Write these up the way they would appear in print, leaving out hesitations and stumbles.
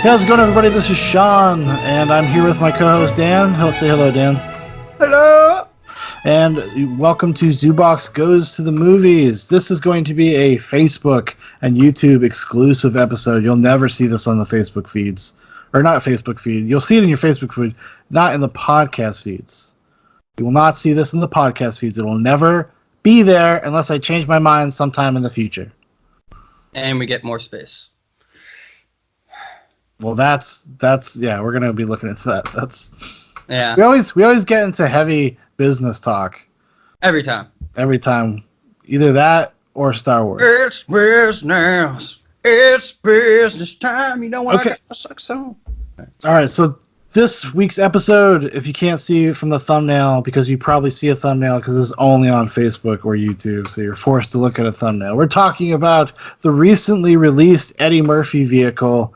Hey, how's it going, everybody? This is Shaun, and I'm here with my co-host Dan. Say hello, Dan. Hello. And welcome to Zoobox Goes to the Movies. This is going to be a Facebook and YouTube exclusive episode. You'll never see this on the Facebook feeds. Or not Facebook feed. You'll see it in your Facebook feed, not in the podcast feeds. You will not see this in the podcast feeds. It will never be there unless I change my mind sometime in the future. And we get more space. Well, that's yeah. We're gonna be looking into that. Yeah. We always get into heavy business talk Every time. Either that or Star Wars. It's business. It's business time. You know what? Okay. I got the suck song. All right. So this week's episode, if you can't see from the thumbnail, because you probably see a thumbnail because it's only on Facebook or YouTube, so you're forced to look at a thumbnail. We're talking about the recently released Eddie Murphy vehicle.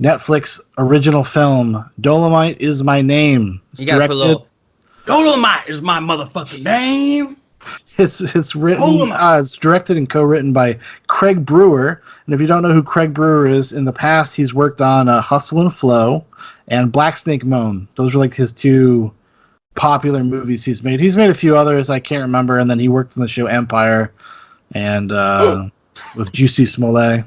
Netflix original film, Dolemite Is My Name. You gotta put a little, Dolemite is my motherfucking name. It's written, it's directed and co-written by Craig Brewer. And if you don't know who Craig Brewer is, in the past he's worked on Hustle and Flow and Black Snake Moan. Those are like his two popular movies he's made. He's made a few others I can't remember, and then he worked on the show Empire and with Juicy Smollett.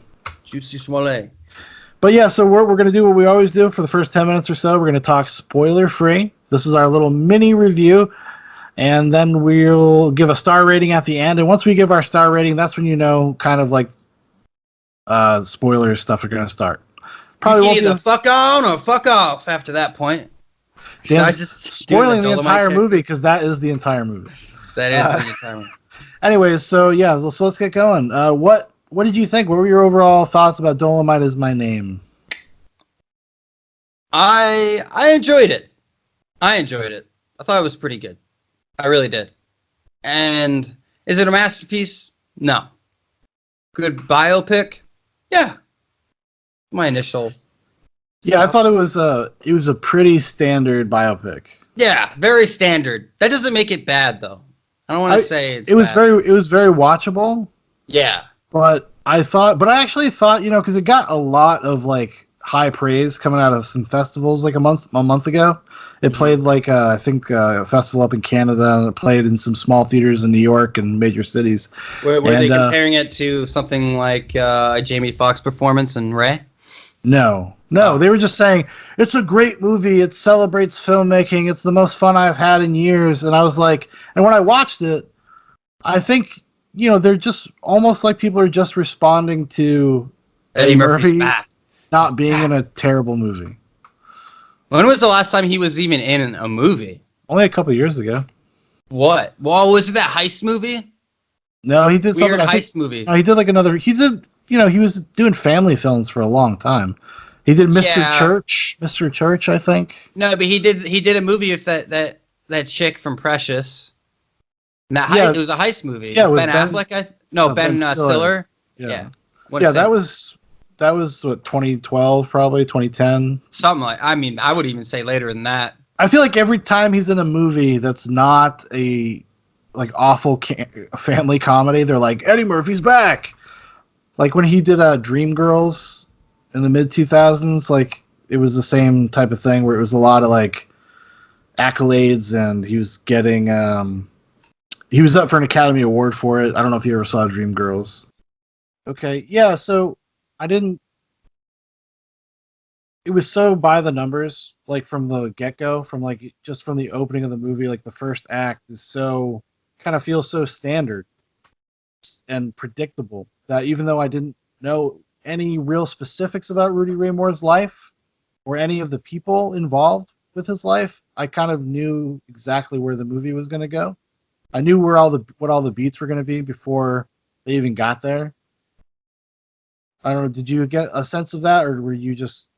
But yeah, so we're going to do what we always do for the first 10 minutes or so. We're going to talk spoiler-free. This is our little mini review. And then we'll give a star rating at the end. And once we give our star rating, that's when you know kind of like spoiler stuff are going to start. Probably won't either fuck on or fuck off after that point. So I just spoiling the entire movie because that is the entire movie. That is the entire movie. Anyways, so yeah, so let's get going. What did you think? What were your overall thoughts about Dolemite Is My Name? I enjoyed it. I thought it was pretty good. I really did. And is it a masterpiece? No. Good biopic? Yeah. My initial. Yeah, I thought it was a pretty standard biopic. Yeah, very standard. That doesn't make it bad though. I don't want to say it's it was bad. It was very watchable. Yeah. But I actually thought, because it got a lot of like high praise coming out of some festivals like a month ago. It played like I think a festival up in Canada, and it played in some small theaters in New York and major cities. Were they comparing it to something like a Jamie Foxx performance in Ray? No, they were just saying it's a great movie. It celebrates filmmaking. It's the most fun I've had in years. And I was like, and when I watched it, I think, they're just almost like people are just responding to Eddie Murphy not being in a terrible movie. When was the last time he was even in a movie? Only a couple of years ago. What? Well, was it that heist movie? No, he did Weird heist movie. No, he did like another. He did. He was doing family films for a long time. He did Mr. Church, I think. No, but he did a movie with that chick from Precious. And it was a heist movie. Yeah, Ben Affleck. Ben Stiller. Yeah. That was what, 2012, probably 2010. Something like. I would even say later than that. I feel like every time he's in a movie that's not a like awful family comedy, they're like, Eddie Murphy's back. Like when he did Dreamgirls in the mid 2000s, like it was the same type of thing where it was a lot of like accolades, and he was getting he was up for an Academy Award for it. I don't know if you ever saw Dreamgirls. Okay, yeah, so it was so by the numbers, like from the get-go, from like just from the opening of the movie, like the first act is so kind of feels so standard and predictable that even though I didn't know any real specifics about Rudy Ray Moore's life or any of the people involved with his life, I kind of knew exactly where the movie was going to go. I knew what all the beats were going to be before they even got there. I don't know. Did you get a sense of that, or were you just?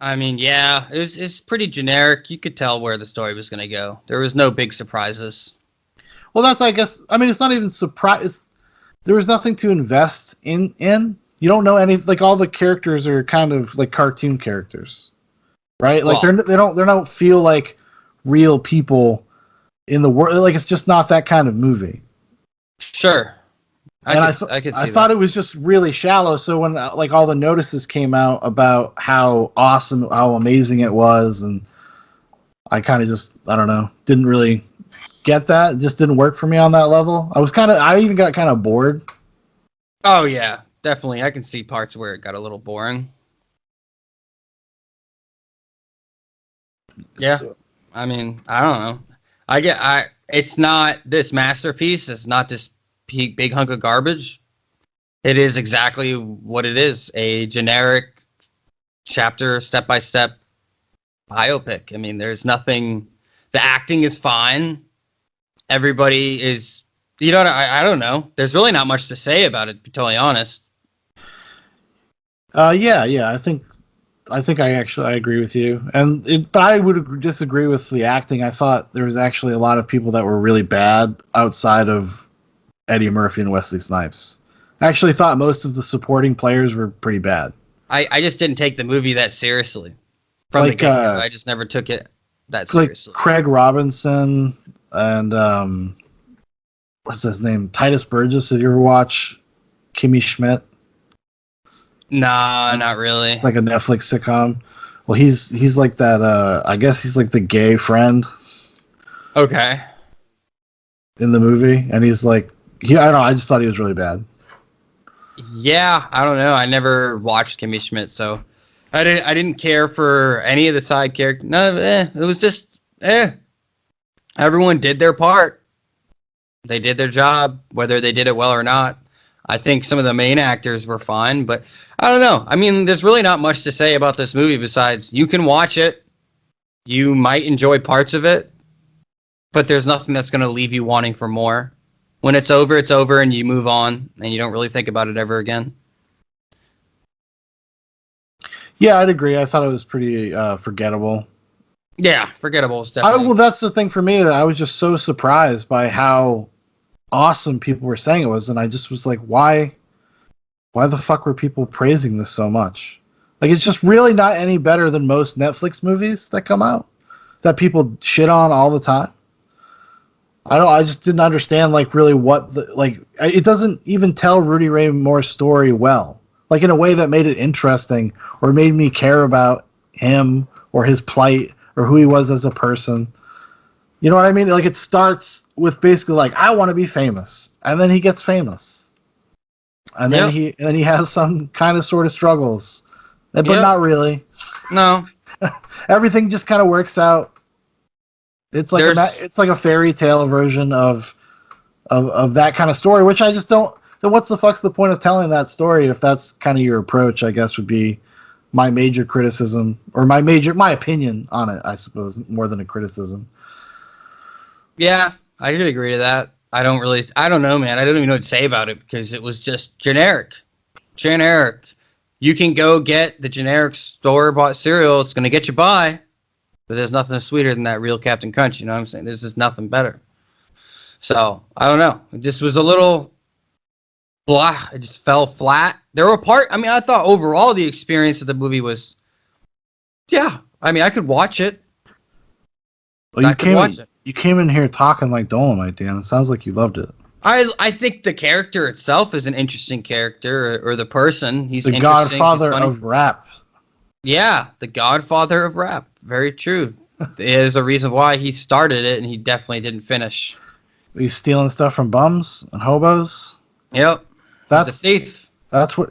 Yeah, it's pretty generic. You could tell where the story was going to go. There was no big surprises. Well, that's, I guess. It's not even surprise. There was nothing to invest in. You don't know any. Like all the characters are kind of like cartoon characters, right? Like they don't feel like real people in the world. Like it's just not that kind of movie. Sure. I And could I see thought that. it was just really shallow. So when like all the notices came out about how awesome, how amazing it was, and I kind of just I don't know, didn't really get that. It just didn't work for me on that level. I even got kind of bored. Oh yeah, definitely. I can see parts where it got a little boring. Yeah. So, I mean, I don't know. I it's not this masterpiece. It's not this big hunk of garbage. It is exactly what it is, a generic chapter step by step biopic. I mean, there's nothing, the acting is fine. Everybody is, you know, I don't know. There's really not much to say about it, to be totally honest. yeah. I think I agree with you, but I would disagree with the acting. I thought there was actually a lot of people that were really bad outside of Eddie Murphy and Wesley Snipes. I actually thought most of the supporting players were pretty bad. I just didn't take the movie that seriously from the Like get go. I just never took it that like seriously. Craig Robinson and what's his name? Titus Burgess. If you ever watch Kimmy Schmidt, Nah, not really. it's like a Netflix sitcom. Well, he's like that. I guess he's like the gay friend Okay. in the movie, and he's like, I don't know. I just thought he was really bad. Yeah, I don't know. I never watched Kimmy Schmidt, so I didn't care for any of the side characters. No, it was just everyone did their part. They did their job, whether they did it well or not. I think some of the main actors were fine, but I don't know. I mean, there's really not much to say about this movie besides you can watch it. You might enjoy parts of it, but there's nothing that's going to leave you wanting for more. When it's over, and you move on, and you don't really think about it ever again. Yeah, I'd agree. I thought it was pretty forgettable. Yeah, forgettable is definitely. Well, that's the thing for me that I was just so surprised by how awesome people were saying it was, and I just was like, why the fuck were people praising this so much? Like, it's just really not any better than most Netflix movies that come out that people shit on all the time. I just didn't understand like really what the like. It doesn't even tell Rudy Ray Moore's story well, like in a way that made it interesting or made me care about him or his plight or who he was as a person. You know what I mean? Like it starts with basically like I want to be famous, and then he gets famous, and Yep. then he has some kind of sort of struggles, but Yep. not really. No. Everything just kind of works out. It's like it's like a fairy tale version of that kind of story, which I just don't. Then what's the fuck's the point of telling that story if that's kind of your approach? I guess would be my major criticism or my opinion on it. I suppose more than a criticism. Yeah, I could agree to that. I don't know, man. I don't even know what to say about it because it was just generic. Generic. You can go get the generic store-bought cereal. It's going to get you by. But there's nothing sweeter than that real Captain Crunch. You know what I'm saying? There's just nothing better. So, I don't know. It just was a little blah. It just fell flat. I thought overall the experience of the movie was, yeah. I mean, I could watch it. Well, I could watch it. you came in here talking like Dolemite, Dan. It sounds like you loved it. I think the character itself is an interesting character, or the person. He's The interesting. Godfather He's funny. of rap. Yeah, the Godfather of rap. Very true. There's a reason why he started it, and he definitely didn't finish. He's stealing stuff from bums and hobos. Yep. That's He's a thief. That's what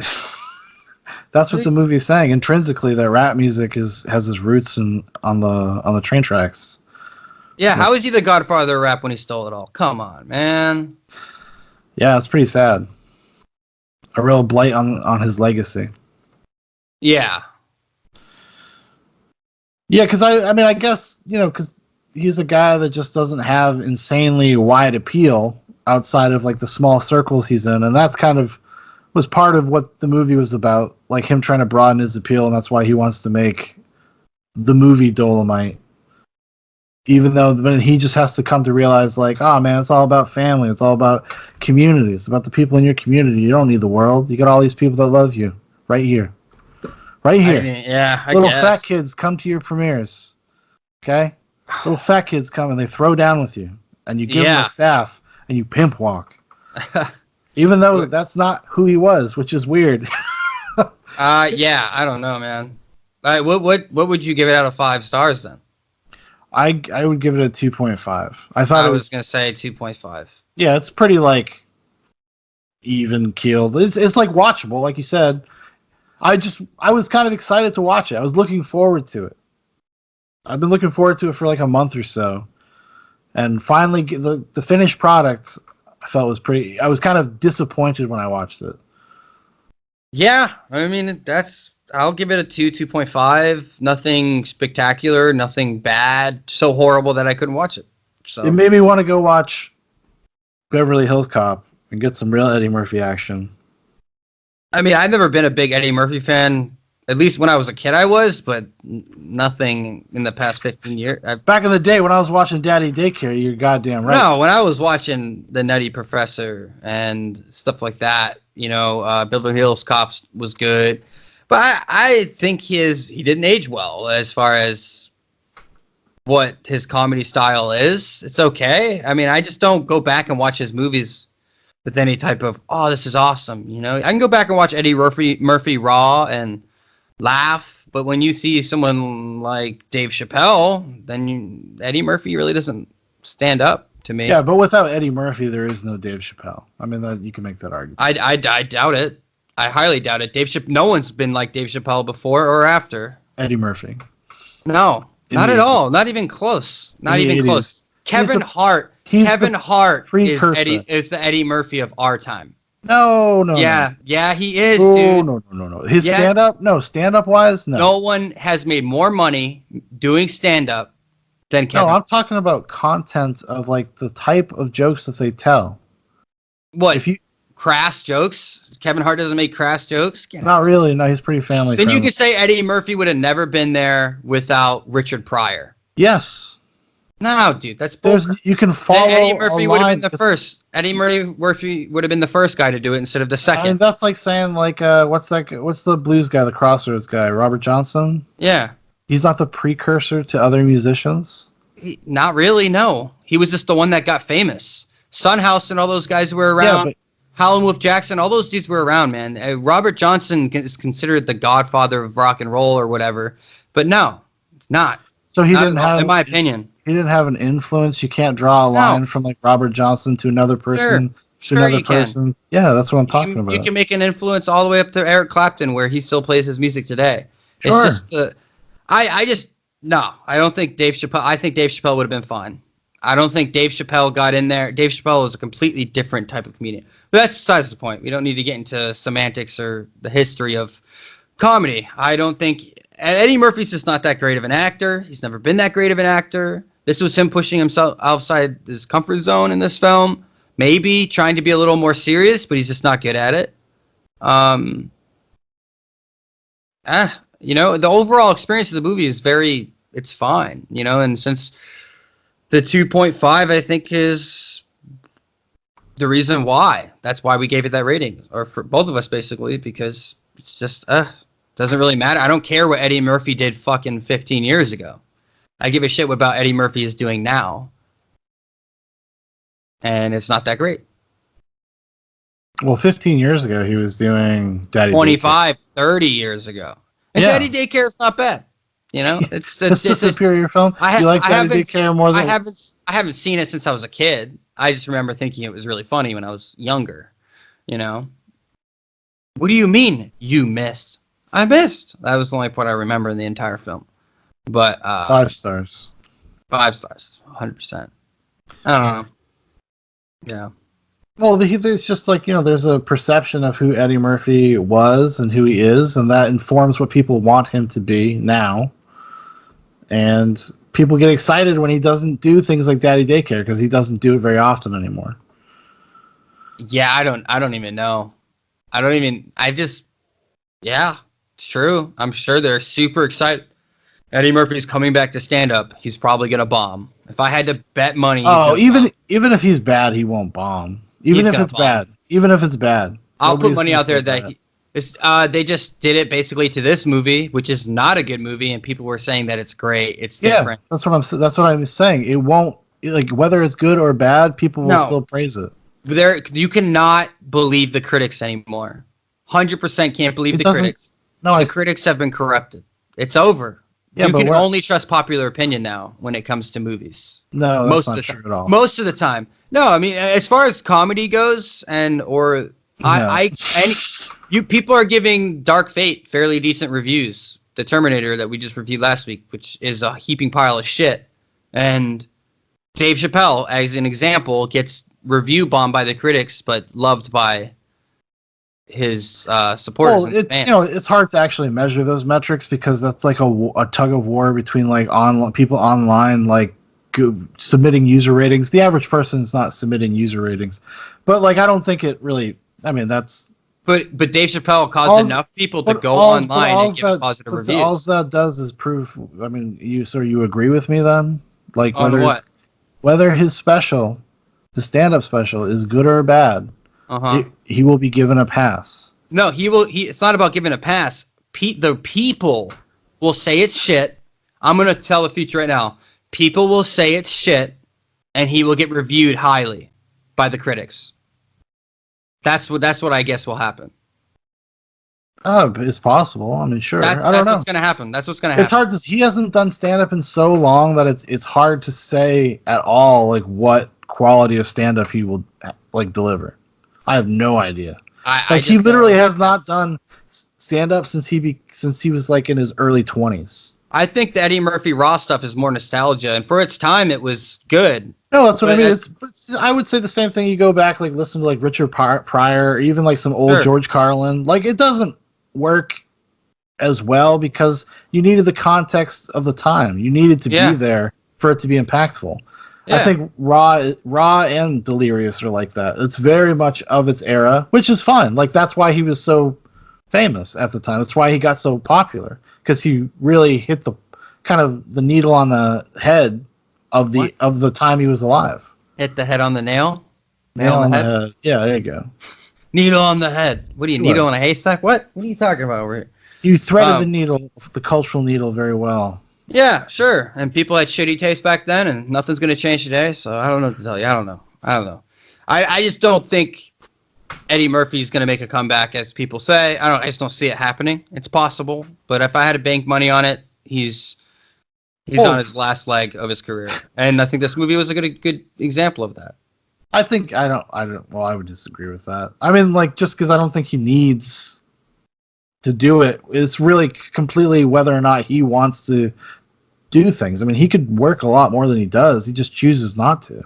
that's what the movie's saying. Intrinsically, that rap music has its roots on the train tracks. Yeah, how is he the Godfather of rap when he stole it all? Come on, man. Yeah, it's pretty sad. A real blight on his legacy. Yeah. Yeah, because I guess because he's a guy that just doesn't have insanely wide appeal outside of like the small circles he's in, and that's kind of was part of what the movie was about, like him trying to broaden his appeal, and that's why he wants to make the movie Dolemite. Even though but he just has to come to realize, like, oh man, it's all about family, it's all about community, it's about the people in your community. You don't need the world. You got all these people that love you right here, right here. I Little guess. fat kids come to your premieres. Okay, little fat kids come and they throw down with you, and you give them a staff and you pimp walk. Even though that's not who he was, which is weird. Yeah, I don't know, man. What would you give it out of 5 stars then? I would give it a 2.5. I thought I it was was, gonna say 2.5. yeah, it's pretty like even keeled. It's like watchable, like you said. I was kind of excited to watch it. I was looking forward to it. I've been looking forward to it for like a month or so, and finally the finished product I felt was pretty. I was kind of disappointed when I watched it. Yeah, I mean I'll give it a 2.5. Nothing spectacular, nothing bad, so horrible that I couldn't watch it. It So made me want to go watch Beverly Hills Cop and get some real Eddie Murphy action. I mean, I've never been a big Eddie Murphy fan. At least when I was a kid, I was, but nothing in the past 15 years. Back in the day when I was watching Daddy Daycare, you're goddamn right. No, when I was watching The Nutty Professor and stuff like that, Beverly Hills Cops was good, but I think he didn't age well as far as what his comedy style is. It's okay. I mean, I just don't go back and watch his movies with any type of, oh, this is awesome. I can go back and watch Eddie Murphy Raw and laugh, but when you see someone like Dave Chappelle, then Eddie Murphy really doesn't stand up to me. Yeah, but without Eddie Murphy, there is no Dave Chappelle. I mean, you can make that argument. I doubt it. I highly doubt it. No one's been like Dave Chappelle before or after. Eddie Murphy. No, not at all. Not even close. Not even close. Kevin Hart. Kevin Hart is the Eddie Murphy of our time. No. Yeah, he is, dude. No. His stand-up wise, no. No one has made more money doing stand-up than Kevin. No, I'm talking about content of like the type of jokes that they tell. What? Crass jokes? Kevin Hart doesn't make crass jokes? Not really. No, he's pretty family friendly. Then you could say Eddie Murphy would have never been there without Richard Pryor. Yes. No, dude, that's bullshit. You can follow. Then Eddie Murphy would have been the first. Eddie Murphy would have been the first guy to do it instead of the second. I mean, that's like saying what's the blues guy, the Crossroads guy, Robert Johnson? Yeah. He's not the precursor to other musicians? Not really, no. He was just the one that got famous. Sunhouse and all those guys were around. Yeah, Howlin' Wolf Jackson, all those dudes were around, man. Robert Johnson is considered the godfather of rock and roll or whatever, but no, it's not. So he didn't have, in my opinion, he didn't have an influence. You can't draw a line from like Robert Johnson to another person. To another person. Yeah, that's what I'm talking about. You can make an influence all the way up to Eric Clapton, where he still plays his music today. Sure. It's just I don't think Dave Chappelle. I think Dave Chappelle would have been fine. I don't think Dave Chappelle got in there. Dave Chappelle is a completely different type of comedian. But that's besides the point. We don't need to get into semantics or the history of comedy. I don't think Eddie Murphy's just not that great of an actor. He's never been that great of an actor. This was him pushing himself outside his comfort zone in this film. Maybe trying to be a little more serious, but he's just not good at it. The overall experience of the movie is it's fine, and since the 2.5, I think, is the reason why. That's why we gave it that rating, or for both of us, basically, because it's just, doesn't really matter. I don't care what Eddie Murphy did fucking 15 years ago. I give a shit what about Eddie Murphy is doing now. And it's not that great. Well, 15 years ago, he was doing Daddy 25, Daycare. 30 years ago. And Daddy Daycare is not bad. It's a superior film. You like Daddy Daycare more than I haven't seen it since I was a kid. I just remember thinking it was really funny when I was younger. What do you mean you missed? I missed. That was the only part I remember in the entire film. But 5 stars. 5 stars, 100%. I don't know. Yeah. Well, it's just like, there's a perception of who Eddie Murphy was and who he is, and that informs what people want him to be now. And people get excited when he doesn't do things like Daddy Daycare because he doesn't do it very often anymore. Yeah, I don't even know. Yeah, it's true. I'm sure they're super excited. Eddie Murphy's coming back to stand up. He's probably going to bomb. If I had to bet money, even if he's bad, he won't bomb. Even if it's bad. I'll put money out there that they just did it basically to this movie, which is not a good movie, and people were saying that it's great. It's different. Yeah, that's what I'm saying. It won't, like, whether it's good or bad, people will still praise it. You cannot believe the critics anymore. 100% can't believe It the doesn't. critics. No, The critics have been corrupted. It's over. Yeah, You but can what? only trust popular opinion now when it comes to movies. No, that's Most of not the true time. at all. Most of the time. No, I mean, as far as comedy goes, No. you people are giving Dark Fate fairly decent reviews. The Terminator that we just reviewed last week, which is a heaping pile of shit, and Dave Chappelle, as an example, gets review bombed by the critics, but loved by his supporters Well, and it's fans. it's hard to actually measure those metrics because that's like a tug of war between like people online like submitting user ratings. The average person is not submitting user ratings, but like I don't think it really. I mean, that's But Dave Chappelle caused all. enough people to But go all, but online and all give it that, positive but all reviews. that does is prove. I mean, you agree with me then? Like On what? whether his special, his stand-up special, is good or bad, Uh-huh. he will be given a pass. No, he will. It's not about giving a pass. The people will say it's shit. I'm gonna tell the future right now. People will say it's shit, and he will get reviewed highly by the critics. That's what I guess will happen. Oh, it's possible. I mean, sure. I don't That's know. what's gonna happen. That's what's gonna It's happen. hard to. He hasn't done stand-up in so long that it's hard to say at all like what quality of stand-up he will like deliver. I have no idea. I Like he just literally don't. has not done stand-up since he was like in his early 20s. I think the Eddie Murphy Raw stuff is more nostalgia, and for its time, it was good. No, that's what I But mean. I would say the same thing. You go back, like listen to like Richard Pryor, or even like some old Sure. George Carlin. Like it doesn't work as well because you needed the context of the time. You needed to be there for it to be impactful. Yeah. I think Raw and Delirious are like that. It's very much of its era, which is fine. Like that's why he was so famous at the time. That's why he got so popular because he really hit the kind of the needle on the head of the time he was alive. Hit the head on the nail. Nail on the head. Yeah, there you go. Needle on the head. What are you, Sure. needle in a haystack? What are you talking about over here? You threaded the needle, the cultural needle, very well. Yeah, sure. And people had shitty taste back then, and nothing's going to change today. So I don't know what to tell you. I don't know. I just don't think Eddie Murphy's going to make a comeback, as people say. I just don't see it happening. It's possible, but if I had to bank money on it, he's on his last leg of his career, and I think this movie was a good example of that. I think I don't. Well, I would disagree with that. I mean, like just because I don't think he needs to do it. It's really completely whether or not he wants to do things. I mean, he could work a lot more than he does. He just chooses not to.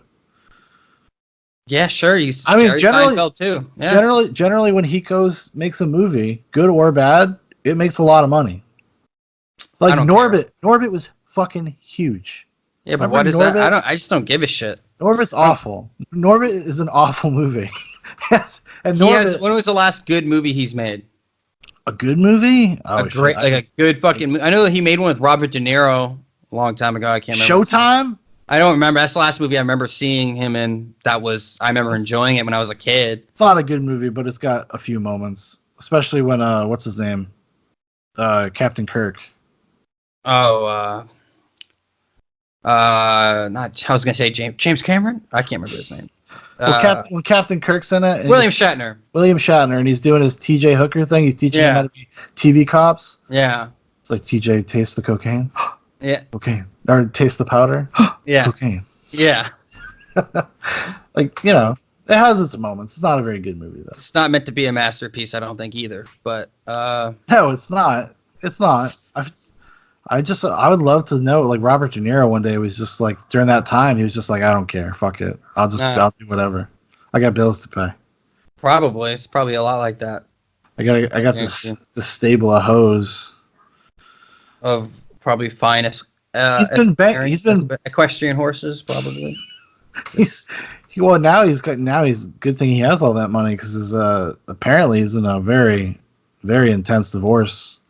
Yeah, sure. I mean, Jerry generally, Seinfeld too. Yeah. Generally, when he makes a movie, good or bad, it makes a lot of money. Like Norbit was fucking huge. Yeah, but what is Norbit? that? I just don't give a shit. Norbit's awful. Norbit is an awful movie. And Norbit, when was the last good movie he's made? A good movie? Oh, a good fucking movie. I know that he made one with Robert De Niro a long time ago. I can't remember. Showtime? I don't remember. That's the last movie I remember seeing him in. I remember enjoying it when I was a kid. It's not a good movie, but it's got a few moments. Especially when, what's his name? Captain Kirk. Oh, I was going to say James Cameron? I can't remember his name. Well, when Captain Kirk's in it. William Shatner, and he's doing his TJ Hooker thing. He's teaching him how to be TV cops. Yeah. It's like, TJ, taste the cocaine. Yeah. Cocaine. Or taste the powder. Yeah. Cocaine. Yeah. Like, it has its moments. It's not a very good movie, though. It's not meant to be a masterpiece, I don't think, either. But no, it's not. It's not. I would love to know, like, Robert De Niro one day was just like, during that time, he was just like, I don't care. Fuck it. I'll do whatever. I got bills to pay. Probably. It's probably a lot like that. I got this stable of hoes. Of probably finest. He's been equestrian horses, probably. Now he's good thing he has all that money because apparently he's in a very, very intense divorce.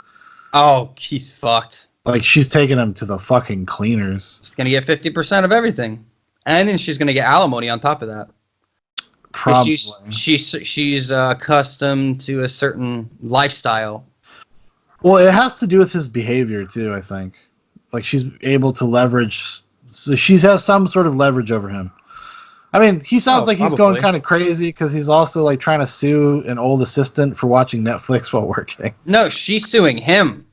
Oh, he's fucked. Like she's taking him to the fucking cleaners. She's gonna get 50% of everything, and then she's gonna get alimony on top of that. Probably. She's accustomed to a certain lifestyle. Well, it has to do with his behavior too. I think, like she's able to leverage. So she has some sort of leverage over him. I mean, he sounds Oh, like he's going probably. kind of crazy because he's also like trying to sue an old assistant for watching Netflix while working. No, she's suing him.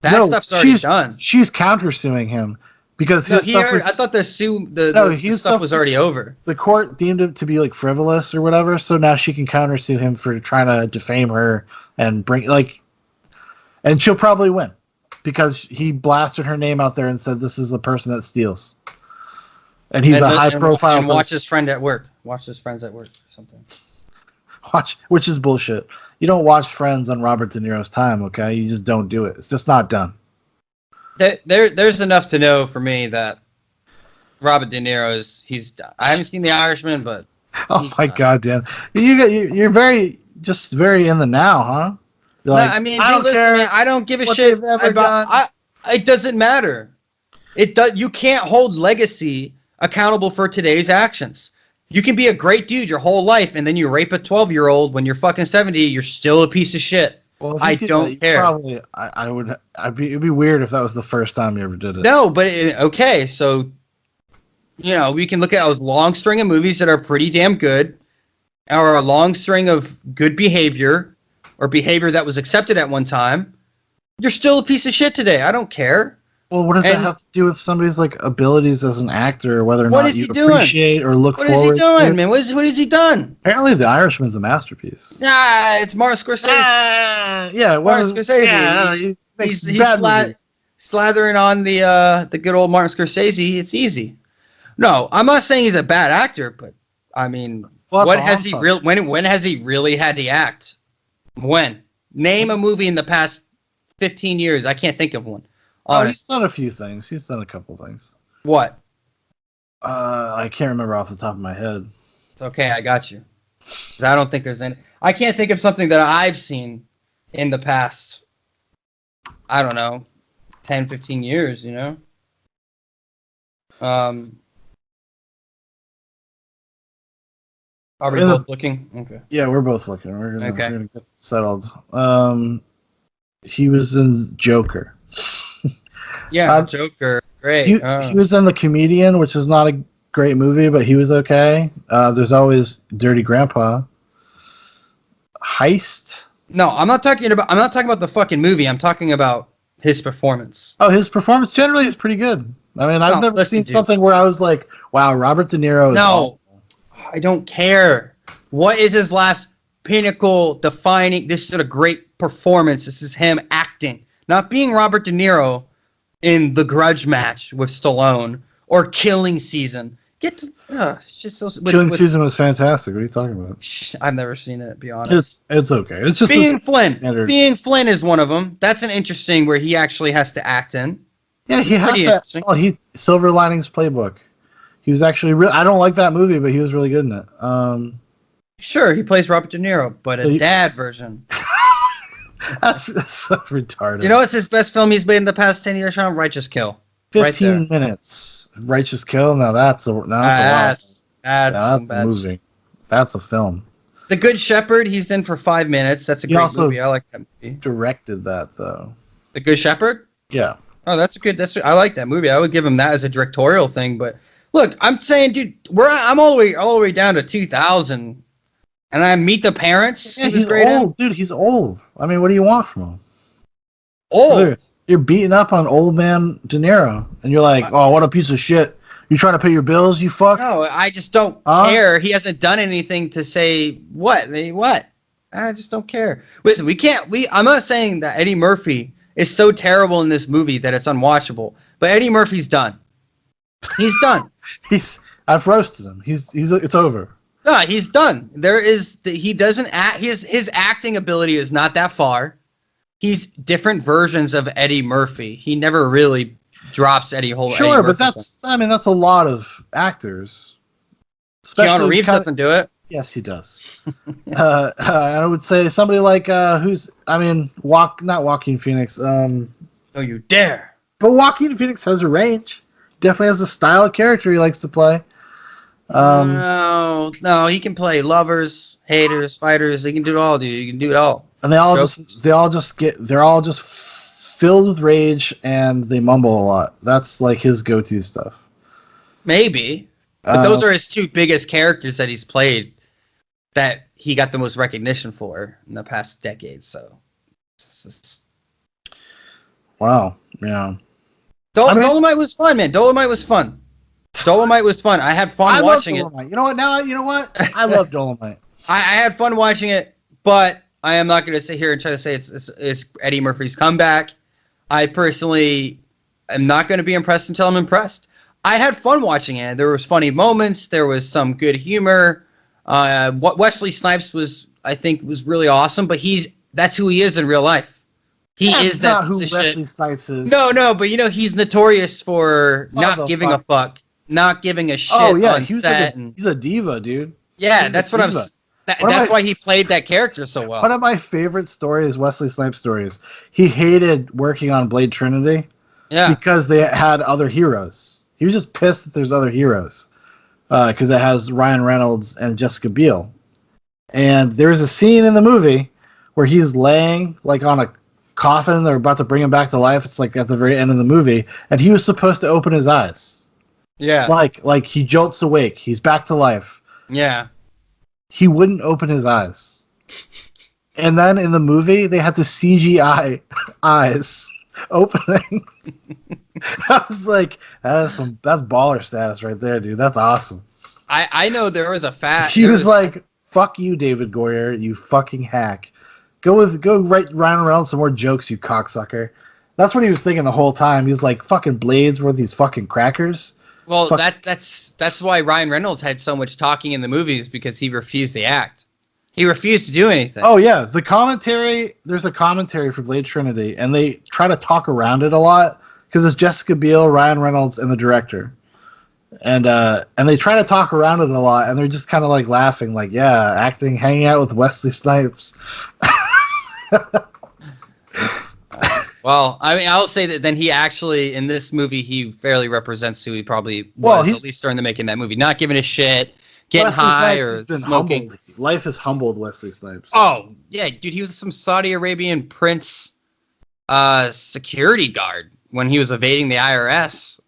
That No, stuff's already done. she's countersuing him because No, his he stuff already. I was thought no the his stuff stuff. was already over. The court deemed it to be like frivolous or whatever, so now she can countersue him for trying to defame her and bring like, and she'll probably win because he blasted her name out there and said this is the person that steals, and he's a high profile And watch person. his friend at work. Watch his friends at work or something. Watch, which is bullshit. You don't watch Friends on Robert De Niro's time, okay? You just don't do it. It's just not done. There's enough to know for me that Robert De Niro's he's. I haven't seen The Irishman, but Oh my god, Dan, you're very in the now, huh? You're no, like, I mean, I dude, don't listen, care man. I don't give a what shit they've ever about. done. It doesn't matter. It does. You can't hold legacy accountable for today's actions. You can be a great dude your whole life, and then you rape a 12-year-old when you're fucking 70. You're still a piece of shit. Well, if you I did that, don't you care. probably, I would, it'd be weird if that was the first time you ever did it. No, but okay. So we can look at a long string of movies that are pretty damn good, or a long string of good behavior, or behavior that was accepted at one time. You're still a piece of shit today. I don't care. Well, what does that And have to do with somebody's like abilities as an actor, or whether or what not is you he doing? appreciate or look What is he forward doing, to? man? What has he done? Apparently, The Irishman's a masterpiece. Nah, it's Martin Scorsese. Yeah, Martin Scorsese. he makes He's bad movies. slathering on the good old Martin Scorsese. It's easy. No, I'm not saying he's a bad actor, but I mean, Well, what has he real? When has he really had to act? When? Name a movie in the past 15 years. I can't think of one. Oh, he's done a few things. He's done a couple things. What? I can't remember off the top of my head. It's okay, I got you. 'Cause I don't think there's any. I can't think of something that I've seen in the past, I don't know, 10, 15 years, Are we both looking? Okay. Yeah, we're both looking. We're Okay. gonna get settled. He was in Joker. Yeah, Joker. Great. He was in The Comedian, which is not a great movie, but he was okay. There's always Dirty Grandpa. Heist. No, I'm not talking about the fucking movie. I'm talking about his performance. Oh, his performance generally is pretty good. I mean, I've never seen something where I was like, "Wow, Robert De Niro is." No, I don't care. What is his last pinnacle defining? This is a great performance. This is him acting, not being Robert De Niro in The Grudge Match with Stallone or Killing Season. It's just so. Killing Season was fantastic. What are you talking about? I've never seen it. Be honest. It's okay. It's just Being Flynn. Standard. Being Flynn is one of them. That's an interesting where he actually has to act in. Yeah, he has to. Oh, Silver Linings Playbook. He was actually real. I don't like that movie, but he was really good in it. Sure, he plays Robert De Niro, but a dad version. That's so retarded. You know what's his best film he's made in the past 10 years, Shaun? Righteous Kill. 15 minutes. Righteous Kill. Now that's a movie. That's a film. The Good Shepherd. He's in for 5 minutes. That's a great movie. I like that movie. Directed that though. The Good Shepherd. Yeah. Oh, I like that movie. I would give him that as a directorial thing. But look, I'm saying, dude, I'm all the way down to 2000, and I Meet the Parents. Yeah, he's great old, dude. He's old. I mean, what do you want from him? Old. You're beating up on old man De Niro, and you're like, "Oh, what a piece of shit! You trying to pay your bills? You fuck." No, I just don't care. He hasn't done anything to say what. I just don't care. Listen, I'm not saying that Eddie Murphy is so terrible in this movie that it's unwatchable, but Eddie Murphy's done. He's done. I've roasted him. It's over. No, he's done. He doesn't act. His acting ability is not that far. He's different versions of Eddie Murphy. He never really drops Eddie Murphy. Sure, but that's a lot of actors. Keanu Reeves doesn't do it. Yes, he does. I would say somebody like not Joaquin Phoenix. Don't you dare! But Joaquin Phoenix has a range. Definitely has a style of character he likes to play. No, he can play lovers, haters, fighters. He can do it all, dude. He can do it all. And they're all just filled with rage and they mumble a lot. That's like his go-to stuff. Maybe, But those are his two biggest characters that he's played that he got the most recognition for in the past decade. So, wow, yeah. Dolemite was fun, man. Dolemite was fun. Dolemite was fun. I had fun watching it. You know what? Now you know what? I love Dolemite. I had fun watching it, but I am not going to sit here and try to say it's Eddie Murphy's comeback. I personally am not going to be impressed until I'm impressed. I had fun watching it. There was funny moments. There was some good humor. What Wesley Snipes I think, was really awesome. But that's who he is in real life. That's not who Wesley Snipes is. No, but he's notorious for not giving a fuck, not giving a shit on set. He's a diva, dude. Yeah, that's what I'm. That's why he played that character so well. One of my favorite stories, Wesley Snipes stories. He hated working on Blade Trinity. Yeah. Because they had other heroes. He was just pissed that there's other heroes. Because it has Ryan Reynolds and Jessica Biel. And there's a scene in the movie where he's laying like on a coffin. They're about to bring him back to life. It's like at the very end of the movie. And he was supposed to open his eyes. Yeah. Like he jolts awake. He's back to life. Yeah. He wouldn't open his eyes. And then in the movie, they had to CGI eyes opening. I was like, that's baller status right there, dude. That's awesome. I know there was a fact. He was like, fuck you, David Goyer, you fucking hack. Go write Ryan Reynolds some more jokes, you cocksucker. That's what he was thinking the whole time. He was like, fucking Blades were these fucking crackers. Well, that's why Ryan Reynolds had so much talking in the movies, because he refused to act. He refused to do anything. Oh yeah, there's a commentary for Blade Trinity, and they try to talk around it a lot because it's Jessica Biel, Ryan Reynolds, and the director, and they try to talk around it a lot, and they're just kind of like laughing, like, yeah, acting, hanging out with Wesley Snipes. Well, I mean, I'll say that then he actually, in this movie, he fairly represents who he probably was, at least during the making of that movie. Not giving a shit, getting Wesley high Snipes or smoking. Humbled. Life has humbled Wesley Snipes. Oh, yeah, dude, he was some Saudi Arabian prince security guard when he was evading the IRS.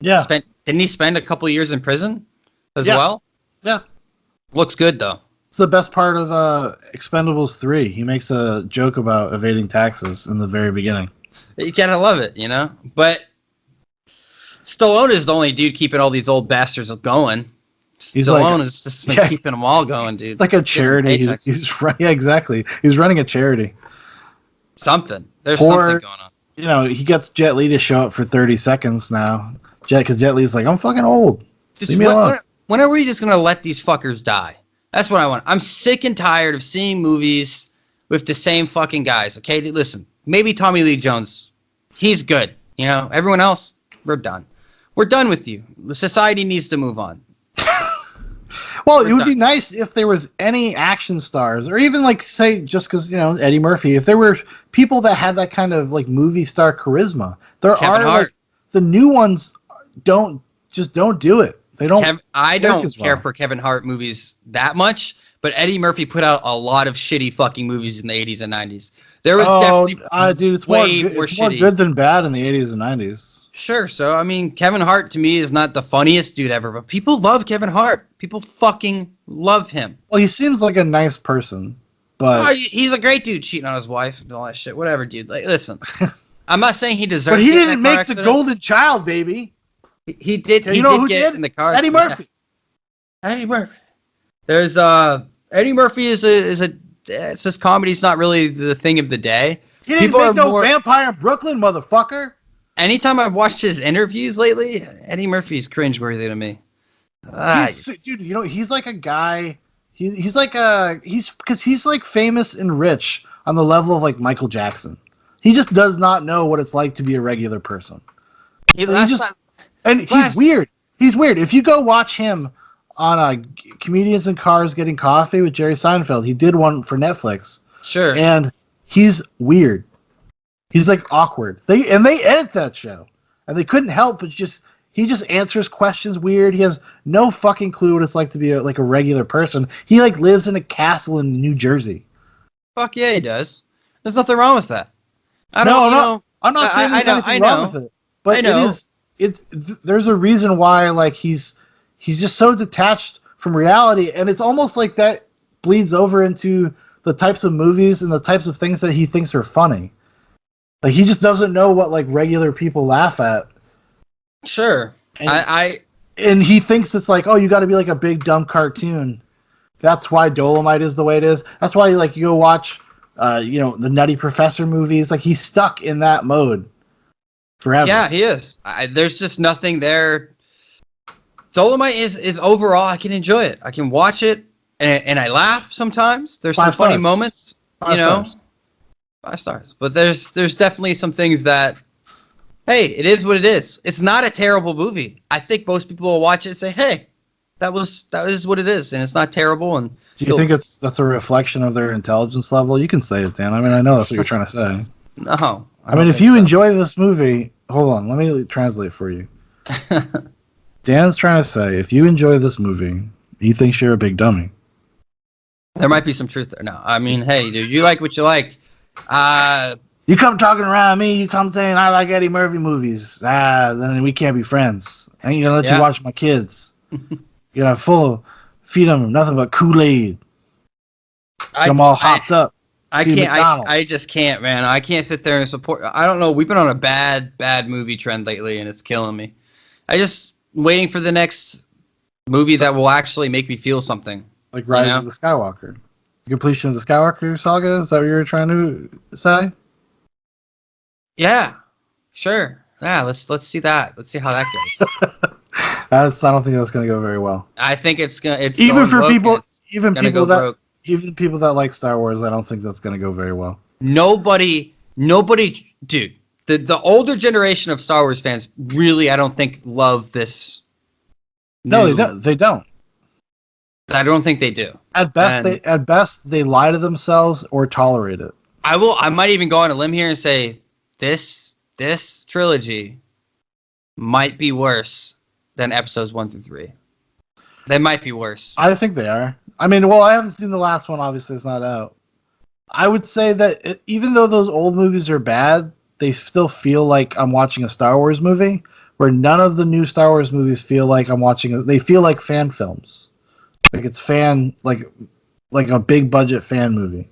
Yeah. Didn't he spend a couple years in prison as well? Yeah. Looks good, though. It's the best part of Expendables 3. He makes a joke about evading taxes in the very beginning. You gotta love it, But Stallone is the only dude keeping all these old bastards going. Stallone is just keeping them all going, dude. It's like a charity. Yeah, exactly. He's running a charity. Something. There's something going on. He gets Jet Li to show up for 30 seconds now. Because Jet Li's like, I'm fucking old. Leave me alone. When are we just gonna let these fuckers die? That's what I want. I'm sick and tired of seeing movies with the same fucking guys. Okay, listen. Maybe Tommy Lee Jones. He's good. Everyone else, we're done. We're done with you. The society needs to move on. Well, it would be nice if there was any action stars, or even like, say, just because Eddie Murphy. If there were people that had that kind of like movie star charisma, Kevin Hart. Like the new ones don't do it. They don't. I don't care for Kevin Hart movies that much, but Eddie Murphy put out a lot of shitty fucking movies in the 80s and 90s. There was definitely dude, it's more good than bad in the 80s and 90s. Sure. So, I mean, Kevin Hart to me is not the funniest dude ever, but people love Kevin Hart. People fucking love him. Well, he seems like a nice person, but he's a great dude cheating on his wife and all that shit. Whatever, dude. Like, listen, I'm not saying he deserves. But he didn't make the golden child, baby. He did. He did get in the car. Eddie Murphy. Eddie Murphy. There's Eddie Murphy is it's just comedy's not really the thing of the day. He didn't make no Vampire in Brooklyn, motherfucker. Anytime I've watched his interviews lately, Eddie Murphy's cringeworthy to me. Dude, he's like a guy. He's like famous and rich on the level of like Michael Jackson. He just does not know what it's like to be a regular person. He's weird. He's weird. If you go watch him on Comedians in Cars Getting Coffee with Jerry Seinfeld, he did one for Netflix. Sure. And he's weird. He's like awkward. They edit that show, and they couldn't help but he just answers questions weird. He has no fucking clue what it's like to be a regular person. He like lives in a castle in New Jersey. Fuck yeah, he does. There's nothing wrong with that. I'm not saying there's anything wrong with it. But there's a reason why like he's he's just so detached from reality, and it's almost like that bleeds over into the types of movies and the types of things that he thinks are funny. Like he just doesn't know what like regular people laugh at. Sure. And, I and he thinks it's like, oh, you got to be like a big dumb cartoon. That's why Dolemite is the way it is. That's why like you go watch, the Nutty Professor movies. Like he's stuck in that mode forever. Yeah, he is. There's just nothing there. Dolomite is overall, I can enjoy it. I can watch it, and I laugh sometimes. There's some funny moments, 5 stars. 5 stars. But there's definitely some things that, hey, it is what it is. It's not a terrible movie. I think most people will watch it and say, hey, that is what it is, and it's not terrible. And do you think that's a reflection of their intelligence level? You can say it, Dan. I mean, I know that's what you're trying to say. No. I mean, if you enjoy this movie, hold on, let me translate for you. Dan's trying to say, if you enjoy this movie, he thinks you're a big dummy. There might be some truth there. No, I mean, hey, dude, you like what you like. You come talking around me, you come saying I like Eddie Murphy movies. Then we can't be friends. I ain't gonna let you watch my kids. You're gonna feed them nothing but Kool-Aid. I'm all hopped up. I can't. I just can't, man. I can't sit there and support. I don't know. We've been on a bad movie trend lately, and it's killing me. I just waiting for the next movie that will actually make me feel something. Like Rise of the Skywalker. The completion of the Skywalker saga? Is that what you were trying to say? Yeah, sure. Yeah, let's see that. Let's see how that goes. I don't think that's going to go very well. I think it's even people that like Star Wars. I don't think that's going to go very well. Nobody, dude. The older generation of Star Wars fans really, I don't think, love this. No, they don't. I don't think they do. At best, they lie to themselves or tolerate it. I might even go on a limb here and say this trilogy might be worse than episodes 1 through 3. They might be worse. I think they are. I mean, well, I haven't seen the last one. Obviously, it's not out. I would say that even though those old movies are bad, they still feel like I'm watching a Star Wars movie, where none of the new Star Wars movies feel like I'm watching. They feel like fan films. Like it's like a big budget fan movie.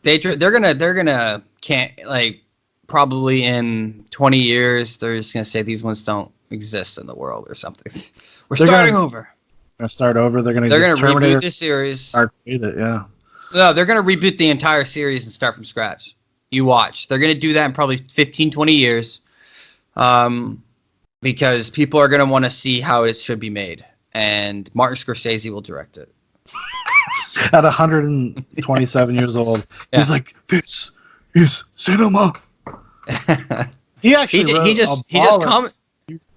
They're gonna can't like probably in 20 years they're just gonna say these ones don't exist in the world or something. They're starting over. Gonna start over. They're gonna reboot the series. Start it, yeah. No, they're gonna reboot the entire series and start from scratch. You watch. They're gonna do that in probably 15, 20 years, because people are gonna want to see how it should be made, and Martin Scorsese will direct it. At 127 years old, he's like, "This is cinema." He actually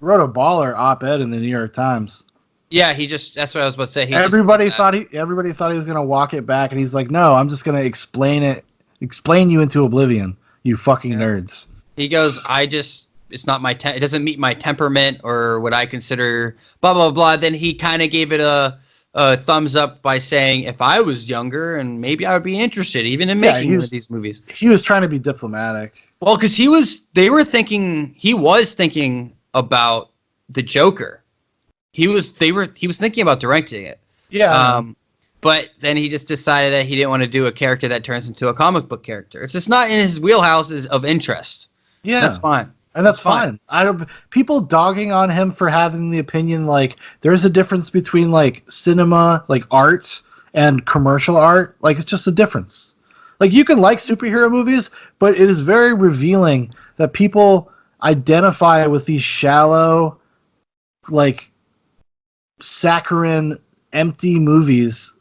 wrote a baller op-ed in the New York Times. Yeah, that's what I was about to say. Everybody thought he was gonna walk it back, and he's like, "No, I'm just gonna explain you into oblivion, you fucking nerds." He goes, it's not my it doesn't meet my temperament or what I consider blah blah blah. Then he kind of gave it a thumbs up by saying, if I was younger, and maybe I would be interested even in making one of these movies. He was trying to be diplomatic. Well, because he was thinking about the Joker. He was thinking about directing it. Yeah. But then he just decided that he didn't want to do a character that turns into a comic book character. It's just not in his wheelhouses of interest. Yeah. That's fine. And that's fine. People dogging on him for having the opinion like there's a difference between like cinema, like art, and commercial art. Like it's just a difference. Like you can like superhero movies, but it is very revealing that people identify with these shallow, like saccharine, empty movies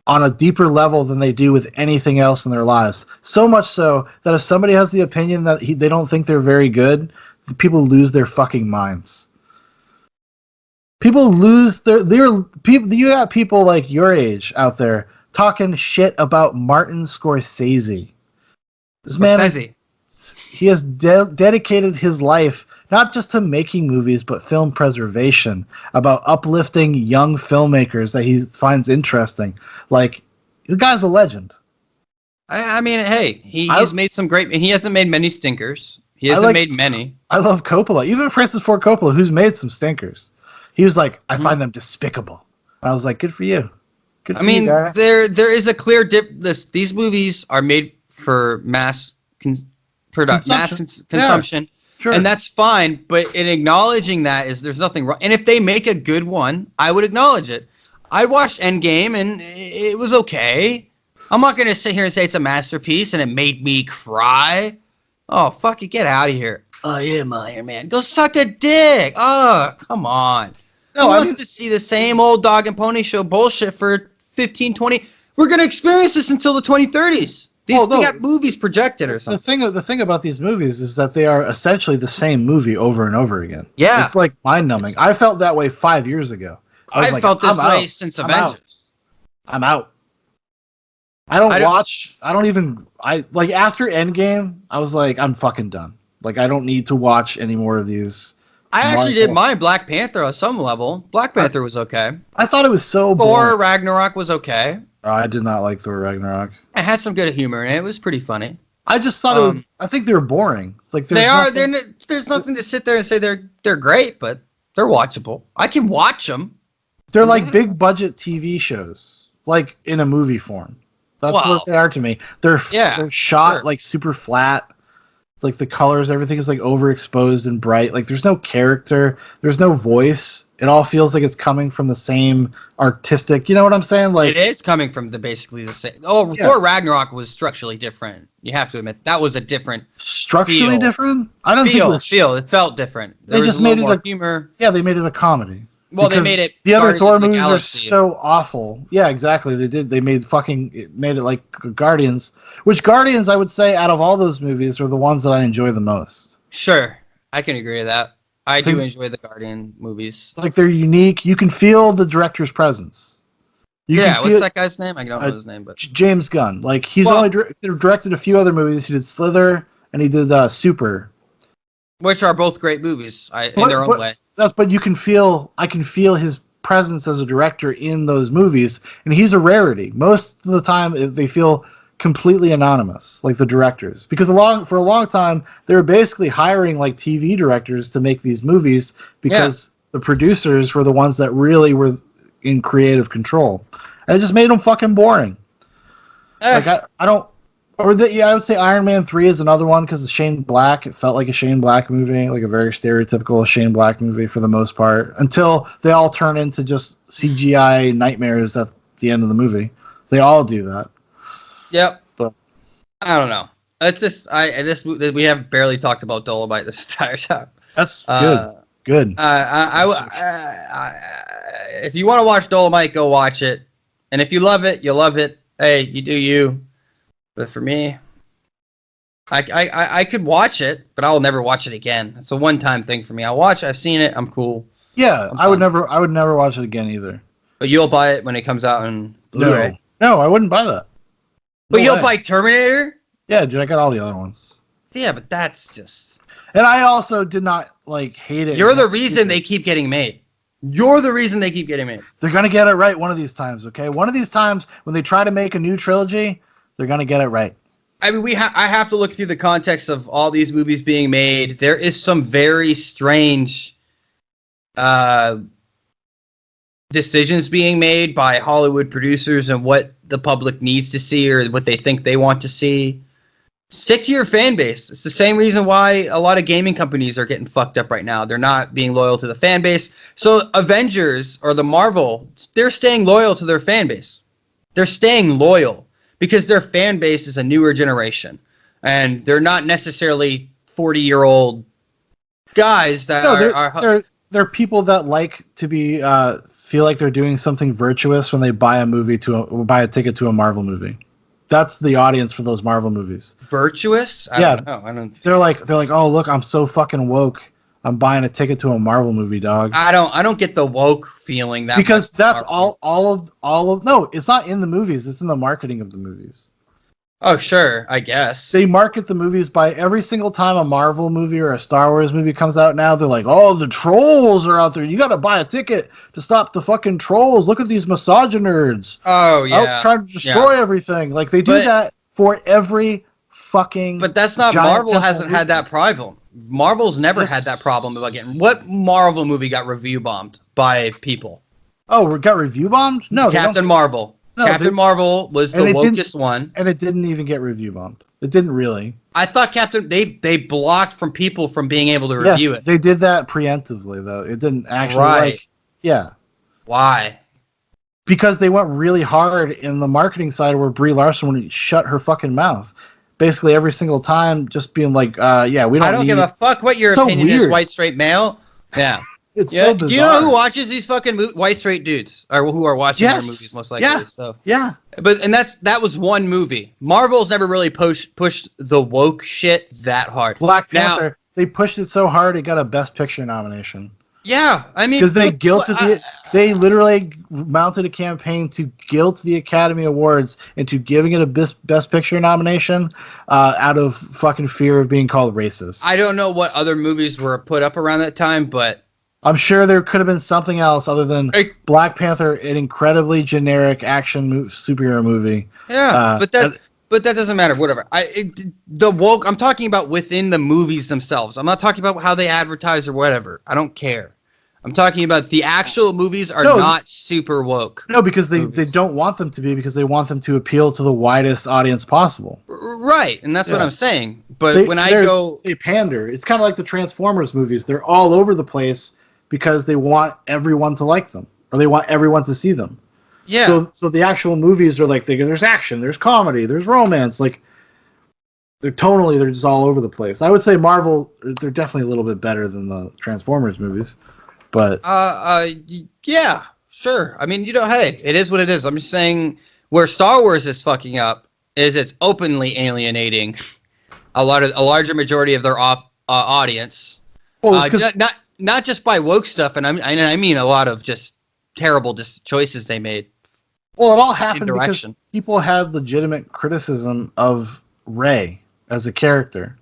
on a deeper level than they do with anything else in their lives. So much so that if somebody has the opinion that they don't think they're very good, people lose their fucking minds. People lose their people. You got people like your age out there talking shit about Martin Scorsese. This man, he has dedicated his life not just to making movies, but film preservation, about uplifting young filmmakers that he finds interesting. Like, the guy's a legend. I mean, hey, he's made some great... He hasn't made many stinkers. He hasn't made many. I love Coppola. Even Francis Ford Coppola, who's made some stinkers. He was like, I Mhm. find them despicable. And I was like, good for you. Good I for you, mean, guy. there is a clear these movies are made for Consumption. Yeah, consumption, and sure. that's fine. But in acknowledging that is there's nothing wrong. And if they make a good one, I would acknowledge it. I watched Endgame and it was okay. I'm not gonna sit here and say it's a masterpiece and it made me cry. Oh fuck it, get out of here. Oh yeah, Iron Man. Go suck a dick. Oh, come on. Who No, I wants mean, to see the same old dog and pony show bullshit for 15, 20? We're going to experience this until the 2030s. well, They no. got movies projected or something. The thing about these movies is that they are essentially the same movie over and over again. Yeah. It's like mind numbing. I felt that way 5 years ago. I was I've like, felt I'm this way out. since I'm out. Avengers. I'm out. I don't, I don't even. I like after Endgame. I was like, I'm fucking done. Like, I don't need to watch any more of these. I actually did Marvel. mind Black Panther on some level. Black Panther was okay. I thought it was so Thor boring. Ragnarok was okay. I did not like Thor Ragnarok. It had some good humor in it. It was pretty funny. I just thought it was. I think they were boring. Like They are. nothing, There's nothing to sit there and say they're great, but they're watchable. I can watch them. They're like big budget TV shows, like in a movie form. That's what they are to me. They're shot like super flat. Like the colors, everything is like overexposed and bright. Like there's no character, there's no voice. It all feels like it's coming from the same artistic. You know what I'm saying? Like it is coming from basically the same. Oh, yeah. Thor Ragnarok was structurally different. You have to admit that was a different. Structurally different? I don't think it was. It felt different. They just made it more humor. Yeah, they made it a comedy. Well, they made it. The other Thor movies are so awful. Yeah, exactly. They did. They made it like Guardians. Which Guardians, I would say, out of all those movies, are the ones that I enjoy the most. Sure, I can agree with that. I do enjoy the Guardian movies. Like they're unique. You can feel the director's presence. What's that guy's name? I don't know his name, but James Gunn. Like he's only directed a few other movies. He did Slither and he did Super, which are both great movies in their own way. But I can feel his presence as a director in those movies, and he's a rarity. Most of the time, they feel completely anonymous, like the directors, because for a long time they were basically hiring like TV directors to make these movies because the producers were the ones that really were in creative control, and it just made them fucking boring. Like I don't. I would say Iron Man 3 is another one because of Shane Black. It felt like a Shane Black movie, like a very stereotypical Shane Black movie for the most part, until they all turn into just CGI nightmares at the end of the movie. They all do that. Yep. But I don't know. It's just we have barely talked about Dolemite this entire time. That's good. Good. If you want to watch Dolemite, go watch it. And if you love it, you love it. Hey, you do you. But for me, I could watch it, but I will never watch it again. It's a one-time thing for me. I've seen it. I'm cool. Yeah, I would never watch it again either. But you'll buy it when it comes out in Blu-ray. No, I wouldn't buy that. But you'll buy Terminator? Yeah, dude, I got all the other ones. Yeah, but that's just. And I also did not hate it. You're the reason they keep getting made. You're the reason they keep getting made. They're gonna get it right one of these times, okay? One of these times when they try to make a new trilogy, they're gonna get it right. I mean, I have to look through the context of all these movies being made. There is some very strange decisions being made by Hollywood producers and what the public needs to see or what they think they want to see. Stick to your fan base. It's the same reason why a lot of gaming companies are getting fucked up right now. They're not being loyal to the fan base. So Avengers or the Marvel, they're staying loyal to their fan base. They're staying loyal because their fan base is a newer generation. And they're not necessarily 40-year-old guys that they're people that like to be feel like they're doing something virtuous when they buy a ticket to a Marvel movie. That's the audience for those Marvel movies. Virtuous? I don't know. They're like, oh look, I'm so fucking woke. I'm buying a ticket to a Marvel movie, dog. I don't get the woke feeling that because that's all of no, it's not in the movies, it's in the marketing of the movies. Oh, sure, I guess. They market the movies by every single time a Marvel movie or a Star Wars movie comes out now, they're like, oh, the trolls are out there. You got to buy a ticket to stop the fucking trolls. Look at these nerds. Oh, yeah. Out trying to destroy everything. Like, they do that for every fucking... But that's not... Marvel hasn't had that problem. Marvel's never had that problem about getting. What Marvel movie got review bombed by people? Oh, we got review bombed? No, Captain Marvel. No, Captain Marvel was the wokest one, and it didn't even get review bombed. It didn't really. I thought they blocked from people from being able to review it. They did that preemptively though. It didn't actually Right. Yeah. Why? Because they went really hard in the marketing side where Brie Larson would shut her fucking mouth. Basically every single time just being like, yeah, we don't I don't give a fuck what your opinion is, white straight male. Yeah. It's so bizarre. Do you know who watches these fucking white straight dudes, or who are watching their movies most likely? Yeah. So yeah. But that was one movie. Marvel's never really pushed the woke shit that hard. Black Panther, they pushed it so hard it got a Best Picture nomination. Yeah, I mean, because they literally mounted a campaign to guilt the Academy Awards into giving it a Best Picture nomination out of fucking fear of being called racist. I don't know what other movies were put up around that time, but I'm sure there could have been something else other than Black Panther, an incredibly generic action superhero movie. Yeah, but that doesn't matter. Whatever. The woke. I'm talking about within the movies themselves. I'm not talking about how they advertise or whatever. I don't care. I'm talking about the actual movies are not super woke. No, because they don't want them to be, because they want them to appeal to the widest audience possible. Right, and that's what I'm saying. But they pander. It's kind of like the Transformers movies. They're all over the place because they want everyone to like them, or they want everyone to see them. Yeah. So the actual movies are like, there's action, there's comedy, there's romance. Like, they're just all over the place. I would say Marvel, they're definitely a little bit better than the Transformers movies. But yeah, sure. I mean, hey, it is what it is. I'm just saying where Star Wars is fucking up is it's openly alienating a larger majority of their audience. Well, not just by woke stuff, and I mean a lot of just terrible choices they made. Well, it all happened because people had legitimate criticism of Rey as a character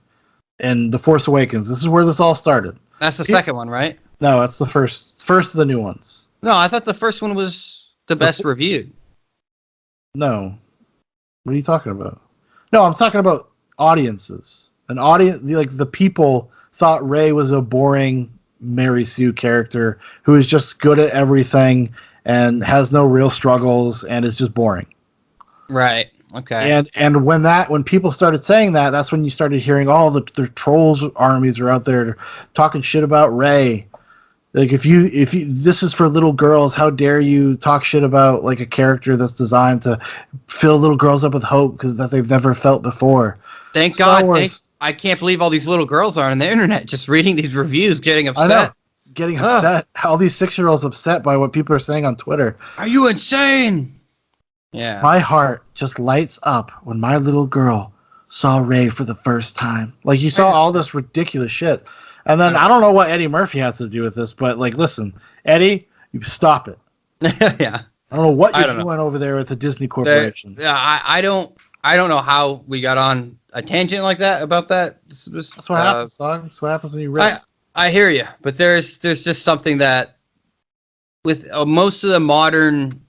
in The Force Awakens. This is where this all started. That's the second one, right? No, that's the first of the new ones. No, I thought the first one was the best reviewed. No. What are you talking about? No, I'm talking about audiences. An audience, like the people thought Rey was a boring Mary Sue character who is just good at everything and has no real struggles and is just boring. Right. Okay. And when people started saying that, that's when you started hearing all the trolls armies are out there talking shit about Rey. Like, if you this is for little girls, how dare you talk shit about like a character that's designed to fill little girls up with hope because that they've never felt before. Thank God. I can't believe all these little girls are on the internet just reading these reviews, getting upset. I know. Getting upset. All these 6-year-olds upset by what people are saying on Twitter. Are you insane? Yeah. My heart just lights up when my little girl saw Rey for the first time. Like, you saw all this ridiculous shit. And then I don't know what Eddie Murphy has to do with this, but like, listen, Eddie, you stop it. Yeah. I don't know what you're doing over there with the Disney Corporation. I don't know how we got on a tangent like that about that. That's what happens, dog. That's what happens when you rip. I hear you, but there's just something that with most of the modern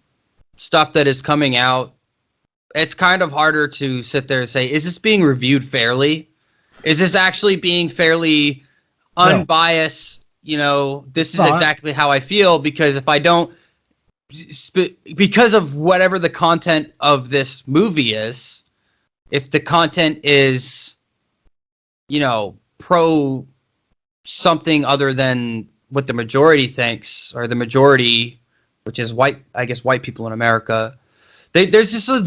stuff that is coming out, it's kind of harder to sit there and say, is this being reviewed fairly? Is this actually being fairly unbiased? This is exactly how I feel, because if I don't, because of whatever the content of this movie is, if the content is, pro something other than what the majority thinks, or the majority, which is white people in America, there's just this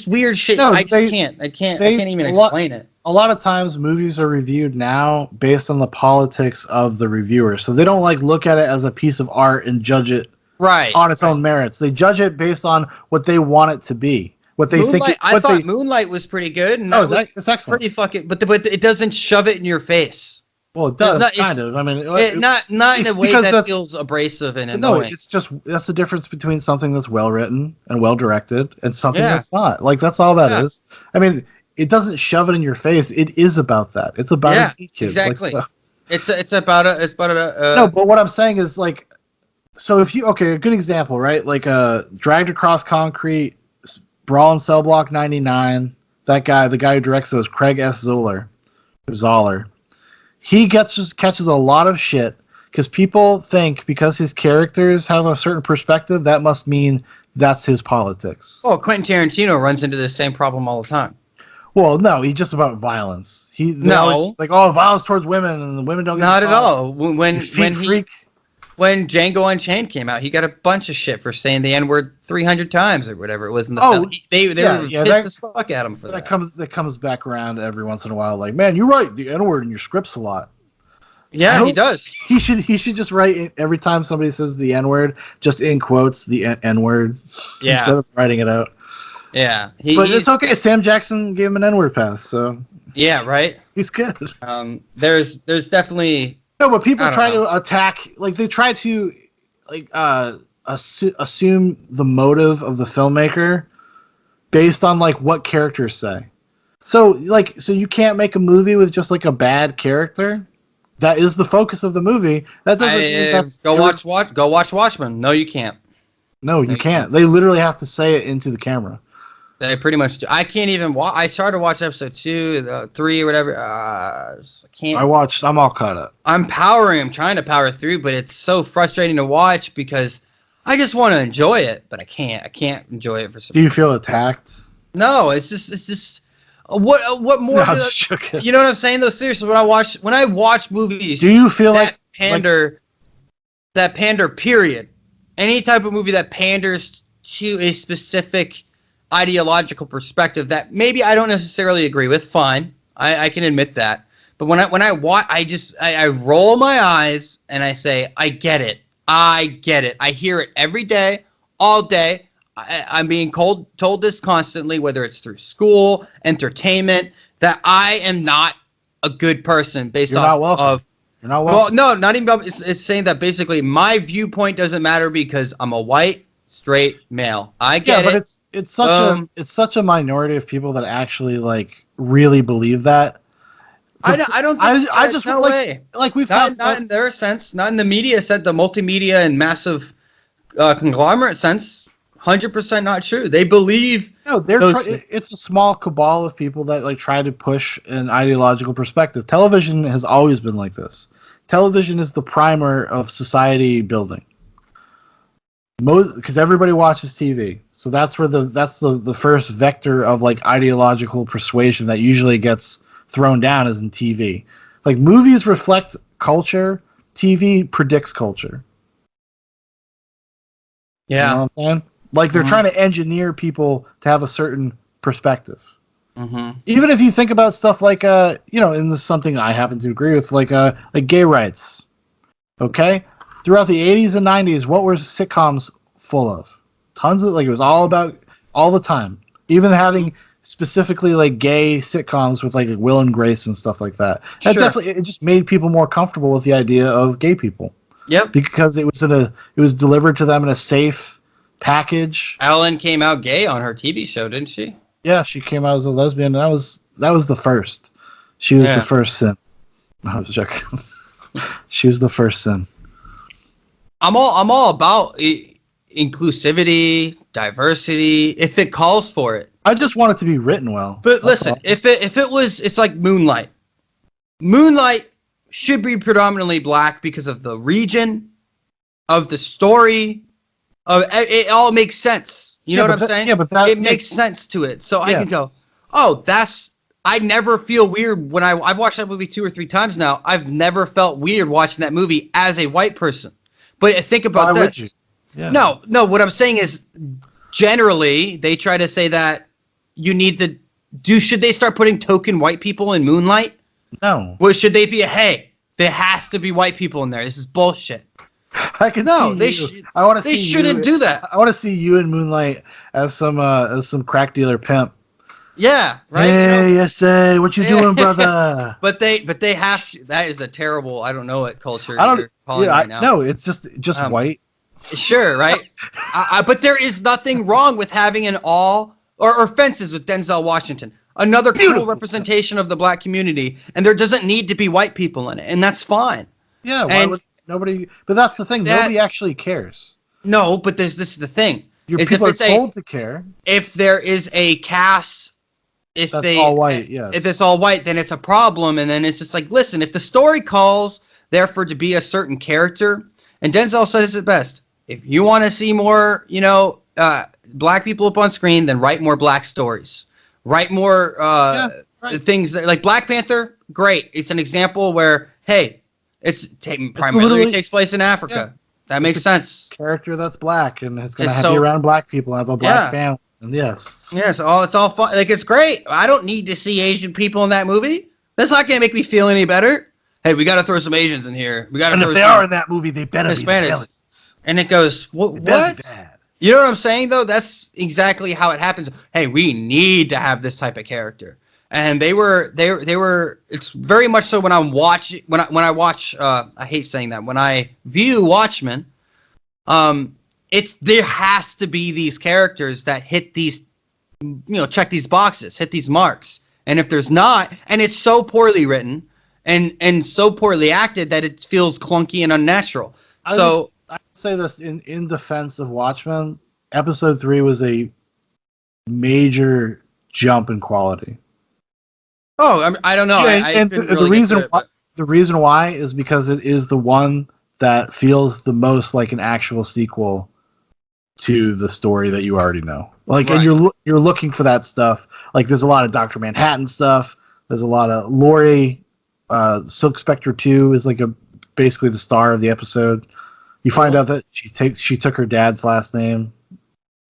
weird shit. I can't even explain it. A lot of times movies are reviewed now based on the politics of the reviewer. So they don't look at it as a piece of art and judge it on its own merits. They judge it based on what they want it to be. What they think. I thought Moonlight was pretty good. And it's excellent. Pretty fucking, but it doesn't shove it in your face. Well, it does kind of. I mean, not in a way that feels abrasive and annoying. No, it's just that's the difference between something that's well written and well directed and something that's not. Like, that's all that is. I mean, it doesn't shove it in your face. It is about that. It's about kids. Exactly. It's about a. No, but what I'm saying is, like, so if you a good example, right? Like, Dragged Across Concrete, Brawl in Cell Block 99. That guy, the guy who directs those, Craig S. Zoller. he catches a lot of shit because people think because his characters have a certain perspective, that must mean that's his politics. Oh, Quentin Tarantino runs into the same problem all the time. Well, no, he's just about violence. They always No, like, oh, violence towards women, and the women don't get not to at talk. all. You feet freak. When Django Unchained came out, he got a bunch of shit for saying the N word 300 times or whatever it was in the film. They were pissed as fuck at him for that. That comes back around every once in a while. Like, man, you write the N word in your scripts a lot. Yeah, he does. He should just write every time somebody says the N word, just in quotes the N word instead of writing it out. Yeah, but it's okay. Sam Jackson gave him an N word pass, so yeah, right. He's good. There's definitely no, but people try to attack, like they try to, like assume the motive of the filmmaker based on like what characters say. So you can't make a movie with just like a bad character. That is the focus of the movie. That doesn't mean that's go watch Watchmen. No, you can't. No, you can't. They literally have to say it into the camera. They pretty much do. I can't even watch. I started to watch episode 2, 3, or whatever. I can't. I'm all caught up. I'm trying to power through, but it's so frustrating to watch because I just want to enjoy it, but I can't. I can't enjoy it for some. Do you feel attacked? No, it's just. What more? No, you know what I'm saying? Though seriously, when I watch movies, do you feel that pander? Period. Any type of movie that panders to a specific ideological perspective that maybe I don't necessarily agree with, fine. I can admit that. But when I watch, I roll my eyes and I say, I get it. I get it. I hear it every day, all day. I'm being told this constantly, whether it's through school, entertainment, that I am not a good person based off of. You're not welcome. Well, no, not even. It's saying that basically my viewpoint doesn't matter because I'm a white, straight male. I get it. But it's such a minority of people that actually like really believe that. I don't. I just no way. Like we've not in their sense, not in the media sense, the multimedia and massive conglomerate sense. 100% not true. They believe. No, it's a small cabal of people that like try to push an ideological perspective. Television has always been like this. Television is the primer of society building. Because everybody watches TV, so that's where that's the first vector of like ideological persuasion that usually gets thrown down is in TV. Like movies reflect culture, TV predicts culture. Yeah, you know what I'm saying? Like they're trying to engineer people to have a certain perspective. Mm-hmm. Even if you think about stuff like and this is something I happen to agree with, like gay rights. Okay. Throughout the 80s and 90s, what were sitcoms full of? Tons of, like, it was all about, all the time. Even having specifically, like, gay sitcoms with, like, Will and Grace and stuff like that. That definitely, it just made people more comfortable with the idea of gay people. Yep. Because it was delivered to them in a safe package. Ellen came out gay on her TV show, didn't she? Yeah, she came out as a lesbian, and that was the first. She was the first sin. I was joking. She was the first sin. I'm all about inclusivity, diversity, if it calls for it. I just want it to be written well. But listen, if it was, it's like Moonlight. Moonlight should be predominantly black because of the region, of the story, of it all makes sense. You know what I'm saying? Yeah, but it makes sense to it. So I can go, I never feel weird when I've watched that movie 2 or 3 times now. I've never felt weird watching that movie as a white person. But think about this. Yeah. No. What I'm saying is, generally, they try to say that you need should they start putting token white people in Moonlight? No. Well, should they be there has to be white people in there? This is bullshit. I want to see. They shouldn't do that. I want to see you in Moonlight as some crack dealer pimp. Yeah, right. Hey, SA, what you doing, brother? But they have to, that is a terrible. I don't know what culture. I don't. Right now. No, it's just white. Sure, right. But there is nothing wrong with having an all or Fences with Denzel Washington, another cool representation of the black community, and there doesn't need to be white people in it, and that's fine. Yeah, why would nobody? But that's the thing. Nobody actually cares. No, but this is the thing. People are told to care. If there is a cast if That's they all white, yes. if it's all white, then it's a problem. And then it's just like, listen, if the story calls therefore to be a certain character, and Denzel says it best, if you want to see more, black people up on screen, then write more black stories, write more Yeah, right. things like Black Panther. Great, it's an example where hey, primarily literally takes place in yeah. Africa. That makes It's a sense. character that's black and is gonna Just have to be so around black people, have a black yeah. family. And yes. Yeah, it's all fun. Like it's great. I don't need to see Asian people in that movie. That's not gonna make me feel any better. Hey, we got to throw some Asians in here. We got to And if throw they some are in that movie, they better be the Hispanics. villains. And it goes, what? They better be What? bad. You know what I'm saying though? That's exactly how it happens. Hey, we need to have this type of character. And they were. It's very much so when I'm watching. When I watch. I hate saying that. When I view Watchmen, it's there has to be these characters that hit these, check these boxes, hit these marks. And if there's not, and it's so poorly written and so poorly acted that it feels clunky and unnatural. I would say this in defense of Watchmen. Episode 3 was a major jump in quality. I don't know. Yeah, I couldn't really get to it, but the reason why is because it is the one that feels the most like an actual sequel to the story that you already know. Like, right. and you're looking for that stuff. Like, there's a lot of Dr. Manhattan stuff. There's a lot of Laurie. Silk Spectre 2 is like basically the star of the episode. You find out that she took her dad's last name,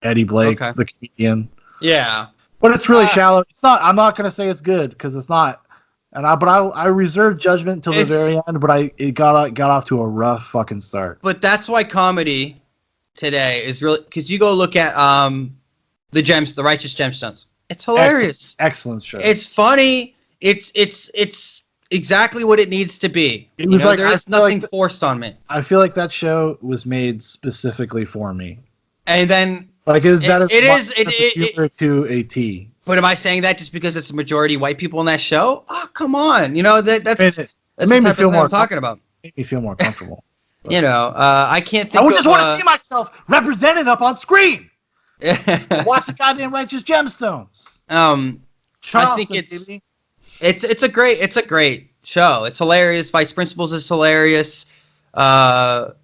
Eddie Blake, the comedian. Yeah, but it's really shallow. It's not. I'm not gonna say it's good because it's not. But I reserve judgment until the very end. But it got off to a rough fucking start. But that's why comedy today is really, because you go look at the Righteous Gemstones. It's hilarious. Excellent show. It's funny. It's exactly what it needs to be. It was like there's nothing forced on me. I feel like that show was made specifically for me. And then like to a T. But am I saying that just because it's a majority white people in that show? Oh, come on. That's it made me feel more. I'm talking about. Made me feel more comfortable. I can't think. I just want to see myself represented up on screen. Watch the goddamn Righteous Gemstones. I think it's a great show. It's hilarious. Vice Principals is hilarious. Whoever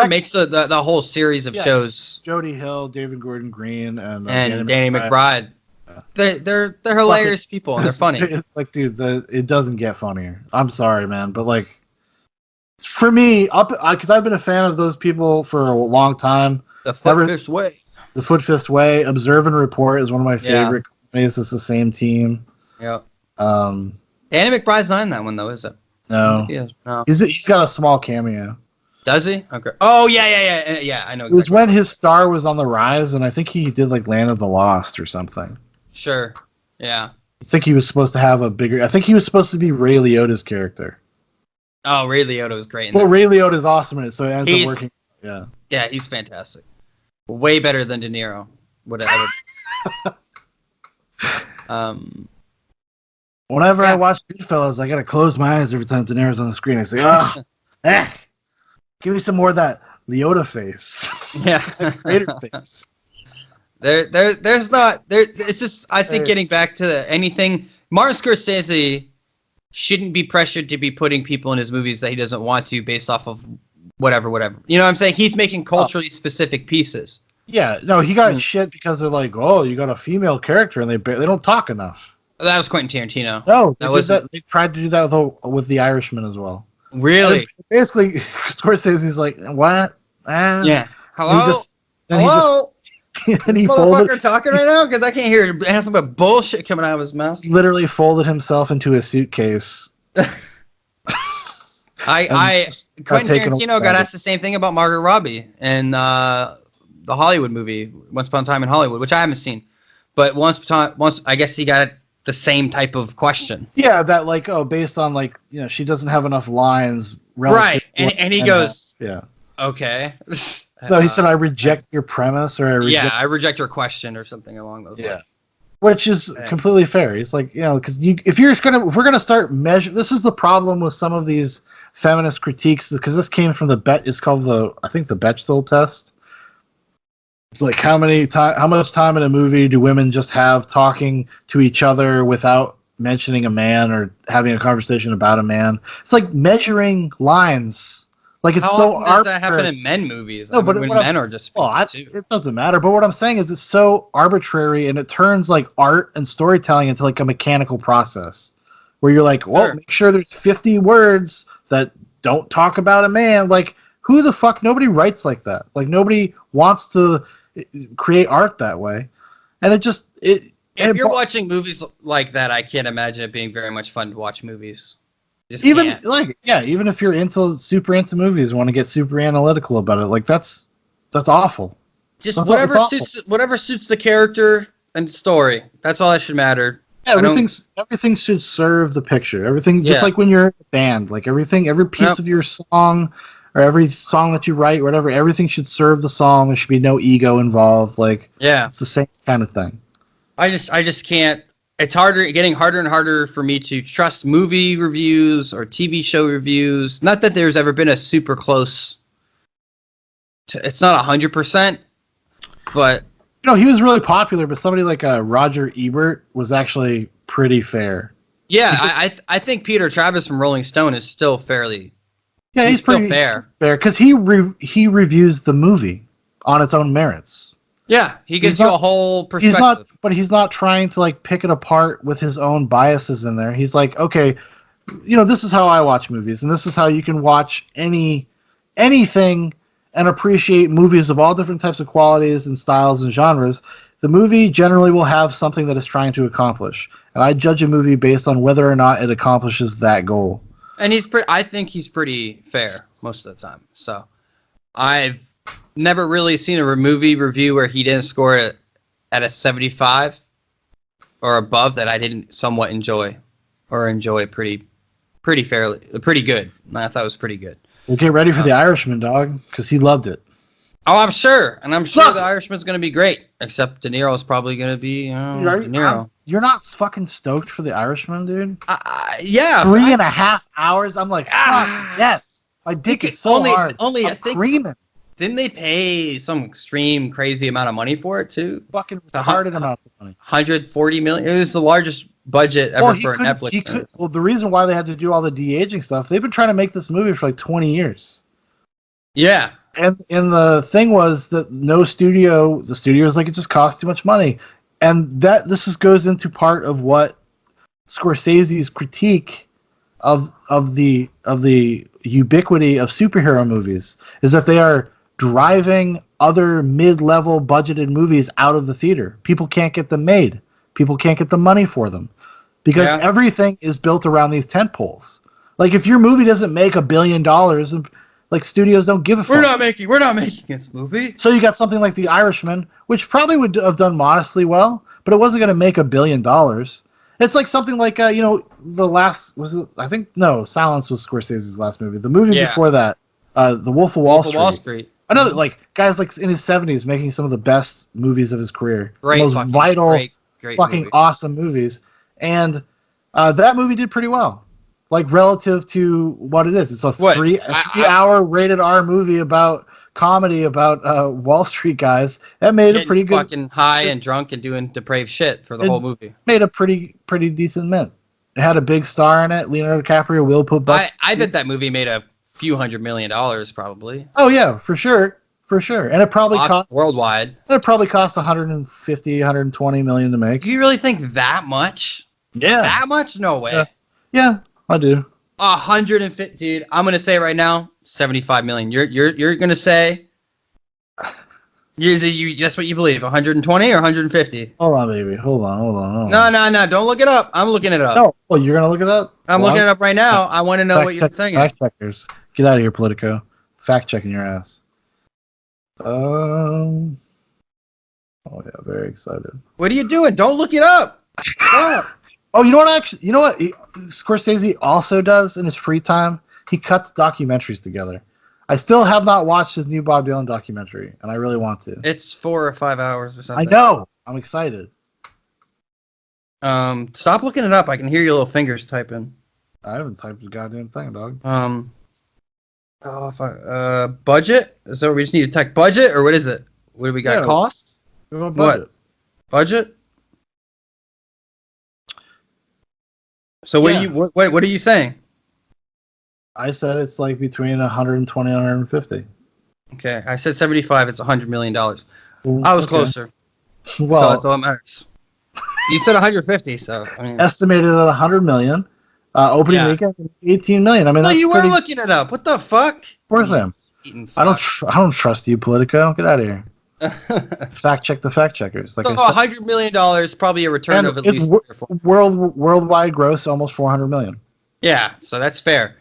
makes the whole series of shows, Jody Hill, David Gordon Green, and Danny McBride. They're hilarious people and they're funny. Like, dude, it doesn't get funnier. I'm sorry, man, but like, for me, because I've been a fan of those people for a long time. The Foot Fist Way. The Foot Fist Way. Observe and Report is one of my favorite companies. It's the same team. Yeah. Danny McBride's not in that one though, is it? No. No. He's got a small cameo. Does he? Okay. Oh yeah. I know. Exactly. It was when his star was on the rise, and I think he did like Land of the Lost or something. Sure. Yeah. I think he was supposed to have a bigger. I think he was supposed to be Ray Liotta's character. Oh, Ray Liotta was great. Well, Ray Liotta is awesome in it, so it ends up working. Yeah. Yeah, he's fantastic. Way better than De Niro. Whatever. Whenever I watch Goodfellas, I gotta close my eyes every time De Niro's on the screen. I say, give me some more of that Liotta face. Yeah. Greater face. There's not there. It's just I think getting back to anything. Martin Scorsese shouldn't be pressured to be putting people in his movies that he doesn't want to based off of whatever. You know what I'm saying? He's making culturally specific pieces. Yeah, no, he got shit because they're like, oh, you got a female character and they don't talk enough. That was Quentin Tarantino. No, they tried to do that with The Irishman as well. Really? Basically, Scorsese's like, what? Yeah. Hello? And he folded, talking right now? Because I can't hear anything but bullshit coming out of his mouth. He literally folded himself into a suitcase. Quentin Tarantino got asked the same thing about Margot Robbie and the Hollywood movie Once Upon a Time in Hollywood, which I haven't seen. But once I guess he got the same type of question. Yeah, that like, based on like, she doesn't have enough lines. Right, and he goes, yeah. Okay. No, he said, I reject your premise, or I reject your question, or something along those lines. Which is completely fair. It's like, because if we're gonna start measure, this is the problem with some of these feminist critiques, because this came from it's called I think the Bechdel test. It's like how much time in a movie do women just have talking to each other without mentioning a man or having a conversation about a man? It's like measuring lines. Like it's How so often does that happen arbitrary. in men movies? No, I mean, but when men are just speaking too. it doesn't matter. But what I'm saying is it's so arbitrary and it turns like art and storytelling into like a mechanical process where you're like, well, Sure. make sure there's 50 words that don't talk about a man. Like, who the fuck? Nobody writes like that. Like, nobody wants to create art that way. And If it you're watching movies like that, I can't imagine it being very much fun to watch movies. Just even can't. like yeah, even if you're super into movies, want to get super analytical about it, like that's awful. Just It's awful. whatever suits the character and story. That's all that should matter. Yeah, I don't. everything should serve the picture. Everything, just Yeah. like when you're in a band, like every piece Yep. of your song or every song that you write, whatever, everything should serve the song. There should be no ego involved. Like Yeah. it's the same kind of thing. I just can't. It's getting harder and harder for me to trust movie reviews or TV show reviews. Not that there's ever been a super close. It's not 100%, but You know, he was really popular, but somebody like Roger Ebert was actually pretty fair. yeah, Because, I think Peter Travis from Rolling Stone is still fairly. yeah, He's he's still pretty fair. fair because he reviews the movie on its own merits. Yeah, he gives He's you not a whole he's not perspective. but he's not trying to like pick it apart with his own biases in there. He's like, okay, you know, this is how I watch movies, and this is how you can watch anything and appreciate movies of all different types of qualities and styles and genres. The movie generally will have something that it's trying to accomplish, and I judge a movie based on whether or not it accomplishes that goal. And I think he's pretty fair most of the time. So I've never really seen a movie review where he didn't score it at a 75 or above that I didn't somewhat enjoy or enjoy pretty fairly, pretty good. I thought it was pretty good. Well, get ready for The Irishman, dog, because he loved it. Oh, I'm sure, and I'm sure Look! The Irishman's going to be great. Except De Niro's probably going to be De Niro. You're not fucking stoked for The Irishman, dude? Yeah, 3.5 hours. I'm like, fuck, yes. My dick is so hard. Only I'm I think screaming. didn't they pay some extreme crazy amount of money for it too? Fucking It's a retarded amounts of money. 140 million. It was the largest budget ever for a Netflix. Well, the reason why they had to do all the de-aging stuff, they've been trying to make this movie for like 20 years. Yeah. And the thing was that the studio was like, it just costs too much money. And goes into part of what Scorsese's critique of the ubiquity of superhero movies is that they are driving other mid-level budgeted movies out of the theater. People can't get them made. People can't get the money for them because everything is built around these tent poles. Like if your movie doesn't make $1 billion, like studios don't give a fuck. We're not making this movie. So you got something like The Irishman, which probably would have done modestly well, but it wasn't going to make $1 billion. It's like something like the last Silence was Scorsese's last movie. The movie before that, The Wolf of Wall Street. Another like guys like in his 70s making some of the best movies of his career, Great, the most vital, great fucking movie. awesome movies, and that movie did pretty well. Like relative to what it is, it's a 3-hour rated R movie about comedy about Wall Street guys. That made a pretty good. Fucking high and drunk and doing depraved shit for the whole movie. Made a pretty decent mint. It had a big star in it. Leonardo DiCaprio will put bucks. I bet that movie made a few $100 million probably. Oh yeah, for sure, and it probably cost worldwide. It probably cost 150, 120 million to make. Do you really think that much? Yeah, that much? No way. Yeah, I do. 150, dude. I'm gonna say right now, 75 million. You're gonna say. That's what you believe. 120 or 150? Hold on, baby. Hold on. No. Don't look it up. I'm looking it up. No. Well, you're gonna look it up? I'm looking it up right now. I want to know what you're thinking. Fact checkers. Get out of here, Politico. Fact checking your ass. Oh yeah, very excited. What are you doing? Don't look it up. Stop. Oh, you know what Scorsese also does in his free time? He cuts documentaries together. I still have not watched his new Bob Dylan documentary, and I really want to. It's 4 or 5 hours or something. I know. I'm excited. Stop looking it up. I can hear your little fingers typing. I haven't typed a goddamn thing, dog. Budget? So we just need to type budget, or what is it? What do we got? Yeah. Cost? We have a What? Budget? So what Yeah. are you what are you saying? I said it's like between 120 and 150. Okay, I said 75. It's $100 million. I was Okay. closer. So Well, that's all that matters. You said 150, so I mean, estimated at 100 million. Opening yeah. weekend 18 million. I mean, So that's you were pretty. Of looking it up. What the fuck? course I You am. eating I don't. fuck. I don't trust you, Politico. Get out of here. Fact check the fact checkers. Like So I said, $100 million, probably a return and of at it's least 3 or 4. worldwide gross almost 400 million. Yeah, so that's fair.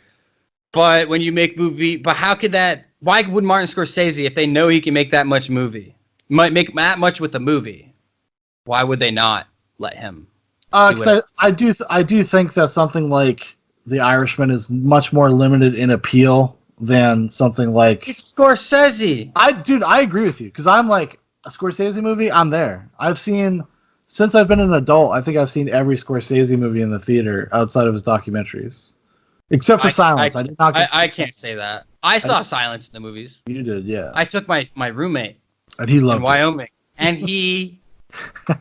But when you make movie, but how could that? Why would Martin Scorsese, if they know he can make that much movie, might make that much with the movie? Why would they not let him? Because I do think that something like The Irishman is much more limited in appeal than something like. It's Scorsese. I agree with you because I'm like a Scorsese movie. I'm there. I've seen since I've been an adult. I think I've seen every Scorsese movie in the theater outside of his documentaries, except for Silence. I did not. I can't say that. I saw Silence in the movies. You did, yeah. I took my roommate And he loved in Wyoming, and he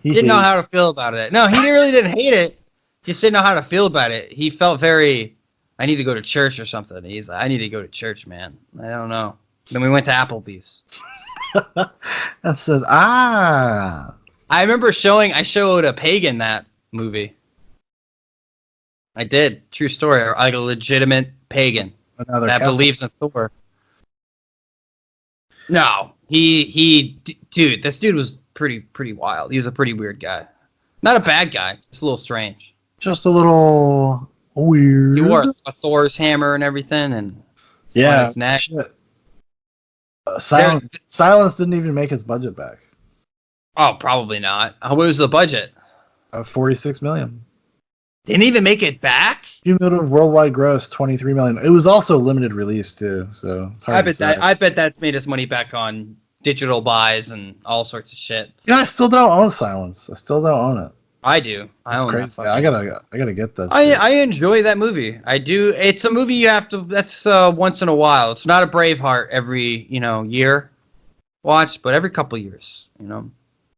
he didn't know hated how to feel about it. No, he really didn't hate it. Just didn't know how to feel about it. He felt very, I need to go to church or something. He's like, I need to go to church, man. I don't know. Then we went to Applebee's. I said, I remember I showed a pagan that movie. I did. True story. Like a legitimate pagan another that Catholic. believes in Thor. No, dude, this dude was pretty wild. He was a pretty weird guy. Not a bad guy, just a little strange. Just a little weird. He wore a Thor's hammer and everything, and on Yeah. his neck. Shit. Silence didn't even make its budget back. Oh, probably not. What was the budget? 46 million. Didn't even make it back. Cumulative worldwide gross 23 million. It was also limited release too, so it's hard to say. I bet that's made his money back on digital buys and all sorts of shit. You know, I still don't own Silence. I still don't own it. I do. I own crazy. that. I gotta get that. I enjoy that movie. I do. It's a movie you have to. That's once in a while. It's not a Braveheart every year watch, but every couple years.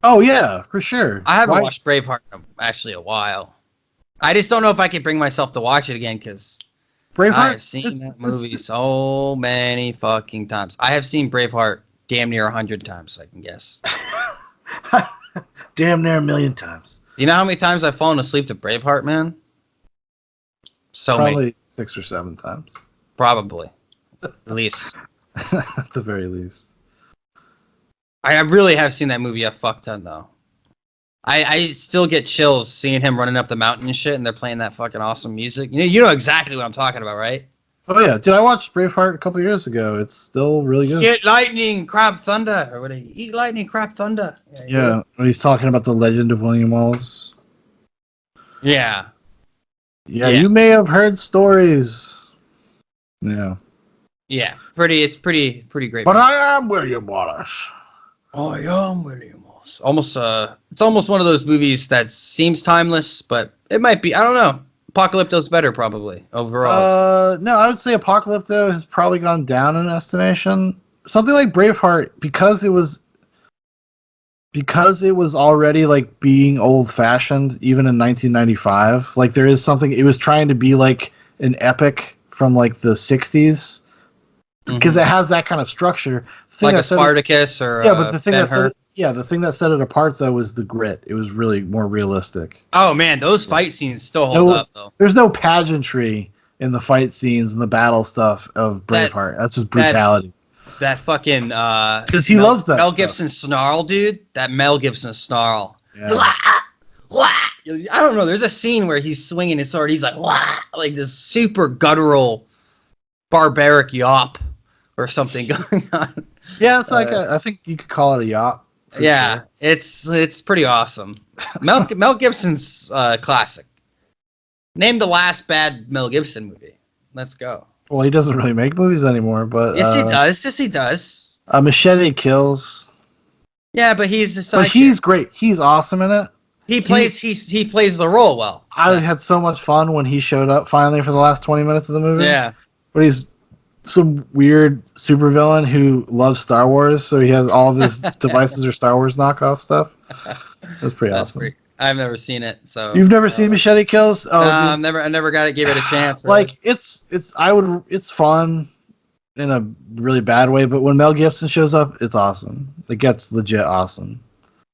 Oh yeah, for sure. I haven't watched Braveheart in actually a while. I just don't know if I could bring myself to watch it again because Braveheart. I've seen that movie so many fucking times. I have seen Braveheart damn near 100 times, I can guess. Damn near 1,000,000 times. Do you know how many times I've fallen asleep to Braveheart, man? So Probably many. 6 or 7 times. Probably. At least. At the very least. I really have seen that movie a fuck ton, though. I still get chills seeing him running up the mountain and shit, and they're playing that fucking awesome music. You know exactly what I'm talking about, right? Oh yeah, dude! I watched Braveheart a couple years ago. It's still really good. Get lightning, crab thunder, or what? Eat lightning, crab thunder. Yeah, when he's talking about the legend of William Wallace. Yeah. Yeah, you may have heard stories. Yeah. Yeah, it's pretty great. But I am William Wallace. I am William Wallace. It's almost one of those movies that seems timeless, but it might be. I don't know. Apocalypto's better, probably overall. No, I would say Apocalypto has probably gone down in estimation. Something like Braveheart, because it was already like being old-fashioned, even in 1995. Like there is something. It was trying to be like an epic from like the 60s. Because it has that kind of structure, like a Spartacus or but the thing Ben-Hur. the thing that set it apart though was the grit. It was really more realistic. Oh man, those fight scenes still hold up though. There's no pageantry in the fight scenes and the battle stuff of Braveheart. That's just brutality. That fucking because he loves that Mel Gibson snarl, dude. That Mel Gibson snarl. Yeah. I don't know. There's a scene where he's swinging his sword. He's like this super guttural, barbaric yawp. Or something going on. Yeah, it's like I think you could call it a yacht. Yeah, sure. It's pretty awesome. Mel Gibson's classic. Name the last bad Mel Gibson movie. Let's go. Well, he doesn't really make movies anymore, but yes, he does. Yes, he does. Machete Kills. Yeah, but he's great. He's awesome in it. He plays the role well. I had so much fun when he showed up finally for the last 20 minutes of the movie. Yeah, but he's some weird supervillain who loves Star Wars, so he has all of his devices are Star Wars knockoff stuff. That's pretty That's awesome. pretty. I've never seen it, so You've never seen Machete Kills? no, Oh, dude. I never got to give it a chance. Really. Like it's fun in a really bad way, but when Mel Gibson shows up, it's awesome. It gets legit awesome.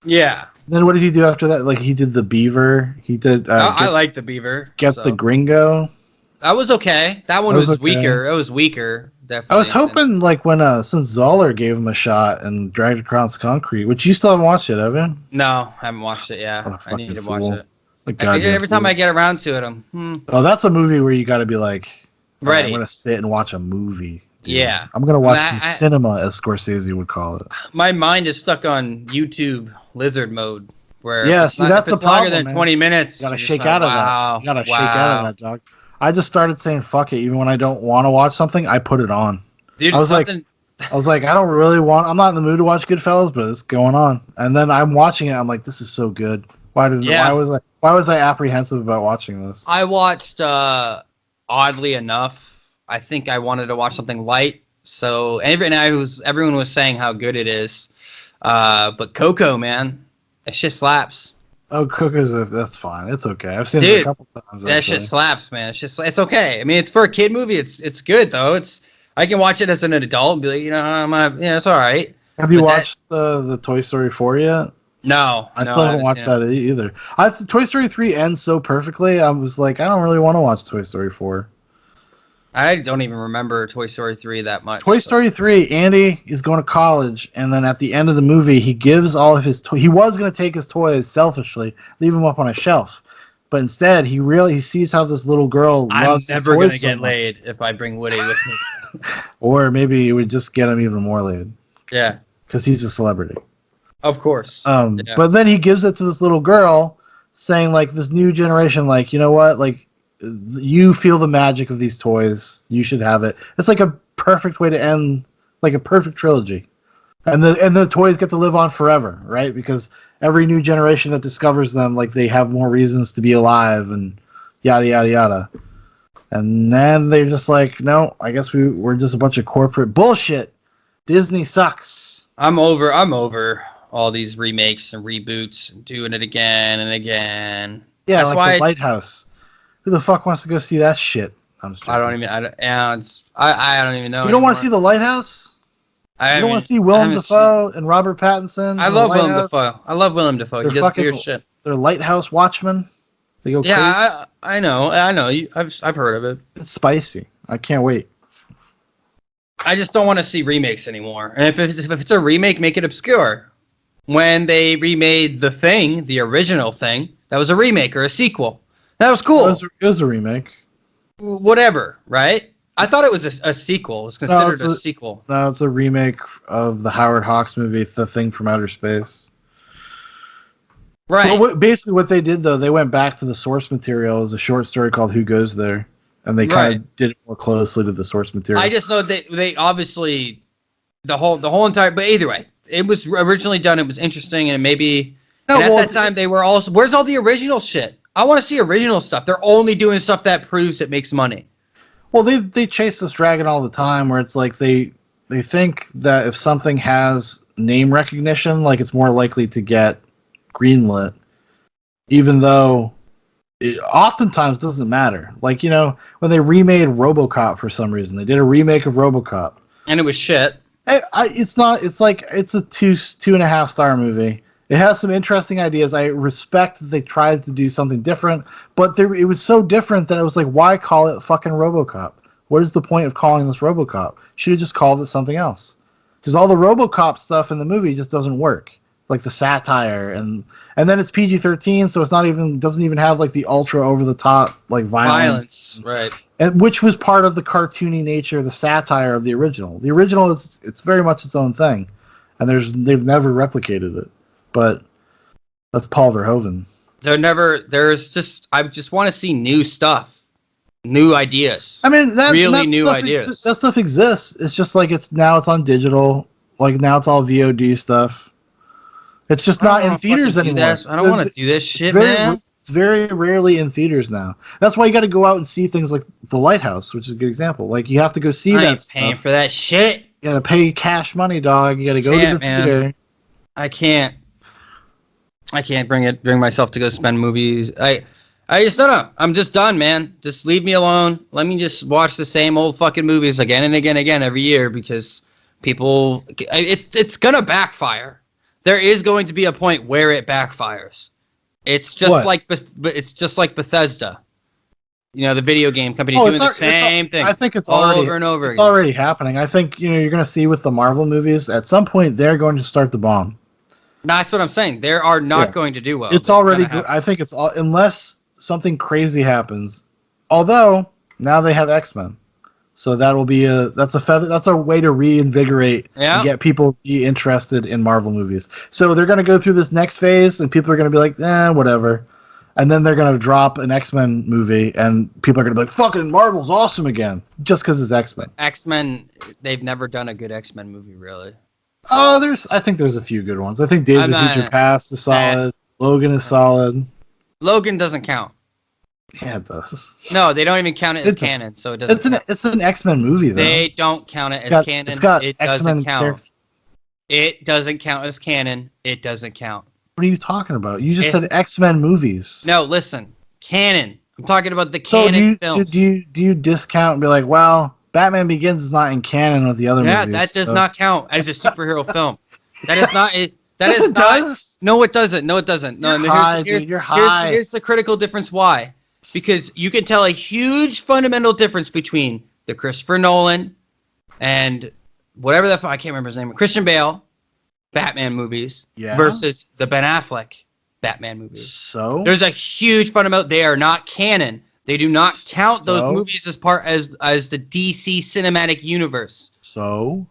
Yeah. Then what did he do after that? Like he did the Beaver. He did. I like the Beaver. Get so. the Gringo. That was okay. That one was okay. weaker. It was weaker, definitely. I was hoping like when since Zoller gave him a shot and dragged across concrete, which you still haven't watched it, have you? No, I haven't watched it. Yeah, I need to watch it. Every time I get around to it, Oh, that's a movie where you got to be like, ready. I'm gonna sit and watch a movie. Dude. Yeah, I'm gonna watch some cinema, as Scorsese would call it. My mind is stuck on YouTube lizard mode, where that's the problem. Longer than 20 minutes. You gotta shake out of that. You gotta shake out of that, dog. I just started saying fuck it, even when I don't want to watch something, I put it on. Dude, I was like, I don't really want. I'm not in the mood to watch Goodfellas, but it's going on. And then I'm watching it. I'm like, this is so good. Why was I apprehensive about watching this? I watched. Oddly enough, I think I wanted to watch something light. So everyone was saying how good it is. But Coco, man, it shit slaps. Oh, Coco's that's fine. It's okay. I've seen it a couple times. That shit slaps, man. It's okay. I mean, it's for a kid movie. It's good though. I can watch it as an adult and be like, it's all right. Have you watched the Toy Story 4 yet? No, I still haven't watched that either. Toy Story 3 ends so perfectly. I was like, I don't really want to watch Toy Story 4. I don't even remember Toy Story 3 that much. Toy Story 3, Andy is going to college, and then at the end of the movie, he gives all of his toys. He was going to take his toys selfishly, leave them up on a shelf. But instead, he sees how this little girl loves his toys. I'm never going to get laid if I bring Woody with me. Or maybe it would just get him even more laid. Yeah. Because he's a celebrity. Of course. But then he gives it to this little girl, saying, like, this new generation, like, you know what, like, you feel the magic of these toys. You should have it. It's like a perfect way to end, like a perfect trilogy, and the toys get to live on forever, right? Because every new generation that discovers them, like they have more reasons to be alive, and yada yada yada. And then they're just like, no, I guess we're just a bunch of corporate bullshit. Disney sucks. I'm over all these remakes and reboots and doing it again and again. Yeah, that's like why the Lighthouse. Who the fuck wants to go see that shit? I don't even know. You don't want to see The Lighthouse? You don't want to see Willem Dafoe and Robert Pattinson? I love Willem Dafoe. He does weird shit. They're lighthouse watchmen. They go crazy. Yeah, I know. I've heard of it. It's spicy. I can't wait. I just don't want to see remakes anymore. And if it's a remake, make it obscure. When they remade The Thing, the original Thing, that was a remake or a sequel. That was cool. It was a remake. Whatever, right? I thought it was a sequel. It was considered a sequel. No, it's a remake of the Howard Hawks movie, The Thing from Outer Space. Right. Well, basically, what they did, though, they went back to the source material as a short story called Who Goes There? And they kind of did it more closely to the source material. I just know they obviously, the whole entire, but either way, it was originally done. It was interesting, and maybe at that time they were also, where's all the original shit? I want to see original stuff. They're only doing stuff that proves it makes money. Well, they chase this dragon all the time, where it's like they think that if something has name recognition, like it's more likely to get greenlit, even though it oftentimes doesn't matter. Like, you know, when they remade RoboCop for some reason, they did a remake of RoboCop, and it was shit. It's not. It's like it's a 2.5 star movie. It has some interesting ideas. I respect that they tried to do something different, but it was so different that it was like, why call it fucking RoboCop? What is the point of calling this RoboCop? Should have just called it something else. Because all the RoboCop stuff in the movie just doesn't work. Like the satire and then it's PG-13, so it's doesn't even have like the ultra over the top like violence. Right? And which was part of the cartoony nature, the satire of the original. The original it's very much its own thing, and they've never replicated it. But that's Paul Verhoeven. I just want to see new stuff, new ideas. I mean, new ideas. That stuff exists. It's just like it's on digital. Like now it's all VOD stuff. It's just not in theaters anymore. I don't want to do this shit, man. It's very rarely in theaters now. That's why you got to go out and see things like The Lighthouse, which is a good example. Like you have to go see I that ain't paying stuff. for that shit. You got to pay cash money, dog. You got to go to the Can't, man. theater. I can't. I can't bring myself to go spend movies. I just don't know. I'm just done, man. Just leave me alone. Let me just watch the same old fucking movies again and again and again every year because people, it's gonna backfire. There is going to be a point where it backfires. It's just What? like it's just like Bethesda. You know, the video game company Oh, doing the same thing. I think it's over and over it's again. already happening. I think you're going to see with the Marvel movies at some point they're going to start the bomb. That's what I'm saying. They are not Yeah. going to do well. It's already. I think it's all unless something crazy happens. Although now they have X-Men, so that'll be that's a feather. That's a way to reinvigorate and get people interested in Marvel movies. So they're going to go through this next phase, and people are going to be like, whatever. And then they're going to drop an X-Men movie, and people are going to be like, fucking Marvel's awesome again, just because it's X-Men. X-Men, they've never done a good X-Men movie, really. Oh, I think there's a few good ones. I think Days of Future Past is solid. Logan is solid. Logan doesn't count. Yeah, it does. No, they don't even count it as canon, so it doesn't. It's an X-Men movie, though. They don't count it as canon. It's got it X-Men doesn't count. It doesn't count as canon. It doesn't count. What are you talking about? You just said X-Men movies. No, listen. Canon. I'm talking about the canon films. Do you discount and be like, well, Batman Begins is not in canon with the other movies? Yeah, that does not count as a superhero film. That is not it. Does. No, it doesn't. No, it doesn't. No, You're high. Here's the critical difference. Why? Because you can tell a huge fundamental difference between the Christopher Nolan and whatever I can't remember his name, Christian Bale Batman movies versus the Ben Affleck Batman movies. So there's a huge fundamental. They are not canon. They do not count those movies as part as the DC cinematic universe. So,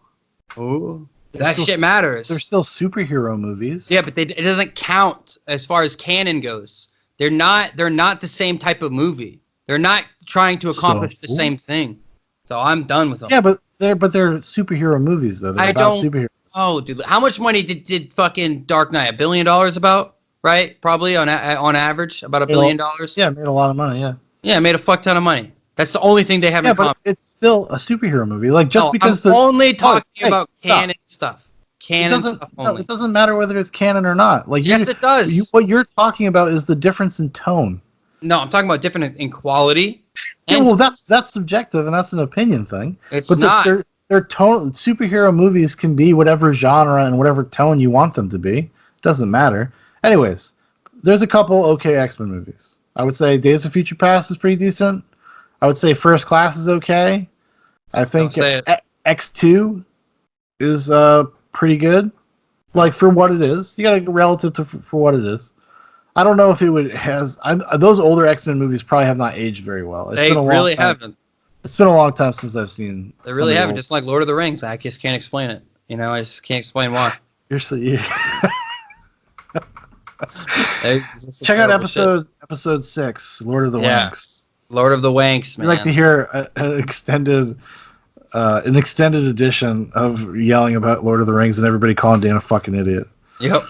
that shit matters. They're still superhero movies. Yeah, but it doesn't count as far as canon goes. They're not the same type of movie. They're not trying to accomplish the same thing. So I'm done with them. Yeah, but they're superhero movies though. They're superheroes. Oh, dude, how much money did fucking Dark Knight? $1 billion about? Right? Probably on average about $1 billion. Yeah, it made a lot of money. Yeah. Yeah, it made a fuck ton of money. That's the only thing they have in common. But it's still a superhero movie. Like I'm only talking about canon stuff. Canon stuff only. No, it doesn't matter whether it's canon or not. Like yes, it does. What you're talking about is the difference in tone. No, I'm talking about different in quality. Yeah, well, that's subjective and that's an opinion thing. It's not. Their tone. Superhero movies can be whatever genre and whatever tone you want them to be. It doesn't matter. Anyways, there's a couple okay X-Men movies. I would say Days of Future Past is pretty decent. I would say First Class is okay. I think X2 is pretty good. Like for what it is, you got to relative to for what it is. I don't know if those older X-Men movies probably have not aged very well. They really haven't. It's been a long time since I've seen. They really haven't. Just like Lord of the Rings, I just can't explain it. You know, I just can't explain why. Check out episode 6, Lord of the Wanks. Lord of the Wanks, man. I'd like to hear an extended edition of yelling about Lord of the Rings and everybody calling Dan a fucking idiot. Yep.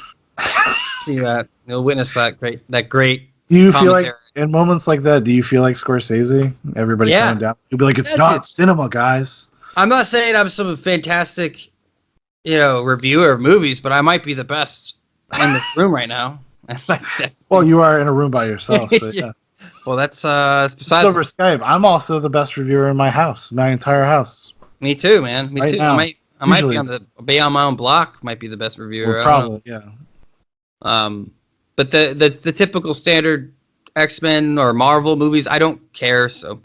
See that. You'll witness that great. Do you feel like in moments like that? Do you feel like Scorsese? Everybody calm down. You'll be like, it's not cinema, guys. I'm not saying I'm some fantastic, reviewer of movies, but I might be the best in this room right now. Well, you are in a room by yourself. So yeah. Well, that's besides over Skype. I'm also the best reviewer in my house, my entire house. Me too, man. Me too. Now, I might be on my own block. Might be the best reviewer. Well, probably, yeah. But the typical standard X-Men or Marvel movies, I don't care. So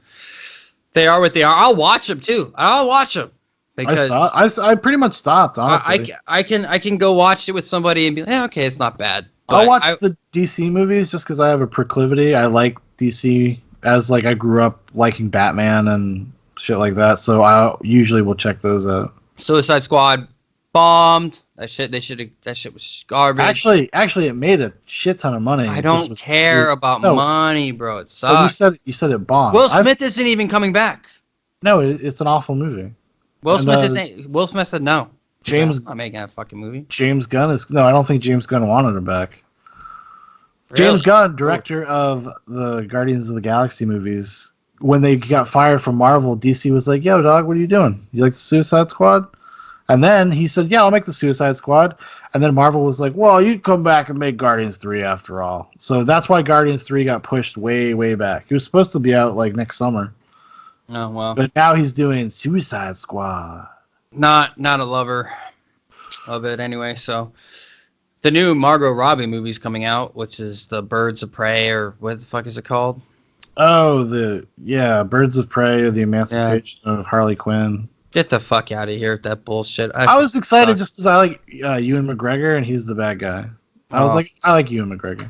they are what they are. I'll watch them too. I'll watch them because I pretty much stopped. Honestly, I can go watch it with somebody and be like, okay, it's not bad. I'll watch the DC movies just because I have a proclivity. I like DC as I grew up liking Batman and shit like that. So I usually will check those out. Suicide Squad bombed. That shit was garbage. Actually, it made a shit ton of money. I don't care about money, bro. It sucks. You said it bombed. Will Smith isn't even coming back. No, it's an awful movie. Will Smith said no. I'm not making that fucking movie. James Gunn is no. I don't think James Gunn wanted him back. James Really? Gunn, director of the Guardians of the Galaxy movies, when they got fired from Marvel, DC was like, "Yo, dog, what are you doing? You like the Suicide Squad?" And then he said, "Yeah, I'll make the Suicide Squad." And then Marvel was like, "Well, you come back and make Guardians 3 after all." So that's why Guardians 3 got pushed way, way back. He was supposed to be out like next summer, Oh well. but now he's doing Suicide Squad. Not a lover of it anyway. So the new Margot Robbie movie's coming out, which is the Birds of Prey, or what the fuck is it called? Oh, Birds of Prey, or the Yeah. Emancipation of Harley Quinn. Get the fuck out of here with that bullshit. I was excited just because I like Ewan McGregor and he's the bad guy. I was Oh. like, I like Ewan McGregor.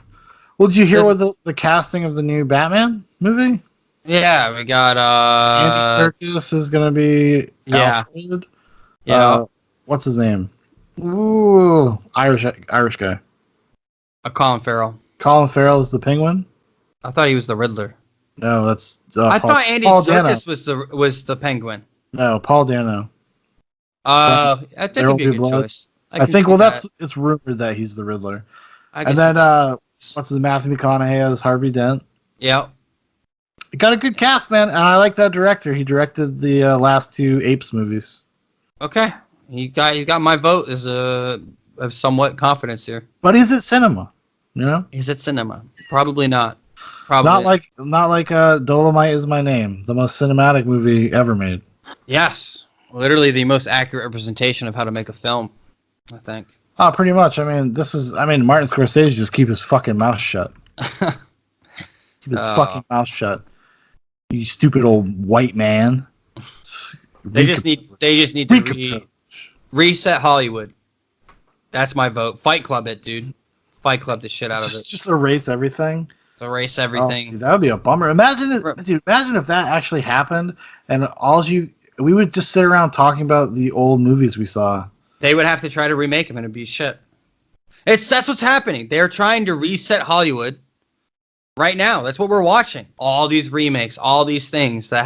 Well, did you hear There's- what the casting of the new Batman movie? Yeah, we got Andy Serkis is gonna be yeah. Alfred. Yeah. What's his name? Ooh, Irish guy. Colin Farrell. Colin Farrell is the Penguin. I thought he was the Riddler. No, that's I Paul, thought Andy Paul Serkis Dano. was the Penguin. No, Paul Dano. I think There it'd Will be a Be good Blood. choice. I can think. see Well, that. it's rumored that he's the Riddler. I can And see then that. what's his Matthew McConaughey as Harvey Dent. Yeah. It got a good cast, man, and I like that director. He directed the last two Apes movies. Okay. You got my vote as of somewhat confidence here. But is it cinema? You know, Is it cinema? Probably not. Probably not like Dolemite Is My Name, the most cinematic movie ever made. Yes. Literally the most accurate representation of how to make a film, I think. Oh, pretty much. I mean, Martin Scorsese just keep his fucking mouth shut. Keep his fucking mouth shut. You stupid old white man. They just need to reset Hollywood. That's my vote. Fight Club it, dude. Fight Club the shit out of it. Just erase everything. Erase everything. Oh, that would be a bummer. Imagine if that actually happened, and we would just sit around talking about the old movies we saw. They would have to try to remake them and it'd be shit. That's what's happening. They're trying to reset Hollywood right now. That's what we're watching. All these remakes, all these things that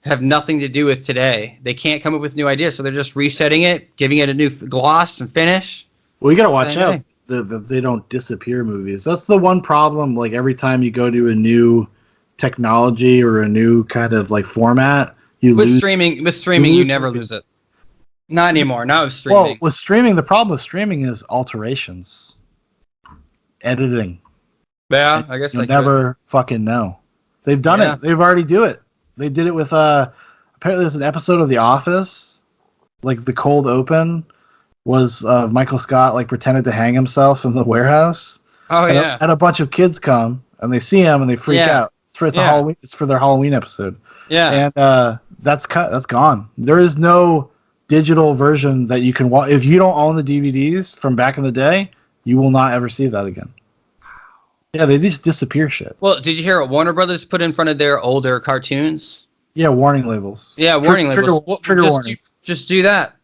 have nothing to do with today. They can't come up with new ideas, so they're just resetting it, giving it a new gloss and finish. Well, you gotta watch out that they don't disappear movies. That's the one problem. Like every time you go to a new technology or a new kind of like format, you lose. With streaming, you never lose it. Not anymore. Not with streaming. Well, with streaming, the problem with streaming is alterations, editing. Yeah, I guess you'll never fucking know. They've done it. They've already do it. They did it with apparently there's an episode of The Office, like the cold open was Michael Scott like pretended to hang himself in the warehouse. Oh yeah. And a bunch of kids come and they see him and they freak out. It's for their Halloween episode. Yeah. And that's gone. There is no digital version that you can watch. If you don't own the DVDs from back in the day, you will not ever see that again. Yeah, they just disappear shit. Well, did you hear what Warner Brothers put in front of their older cartoons? Yeah, warning labels. Yeah, warning labels. Trigger warnings. Just do that.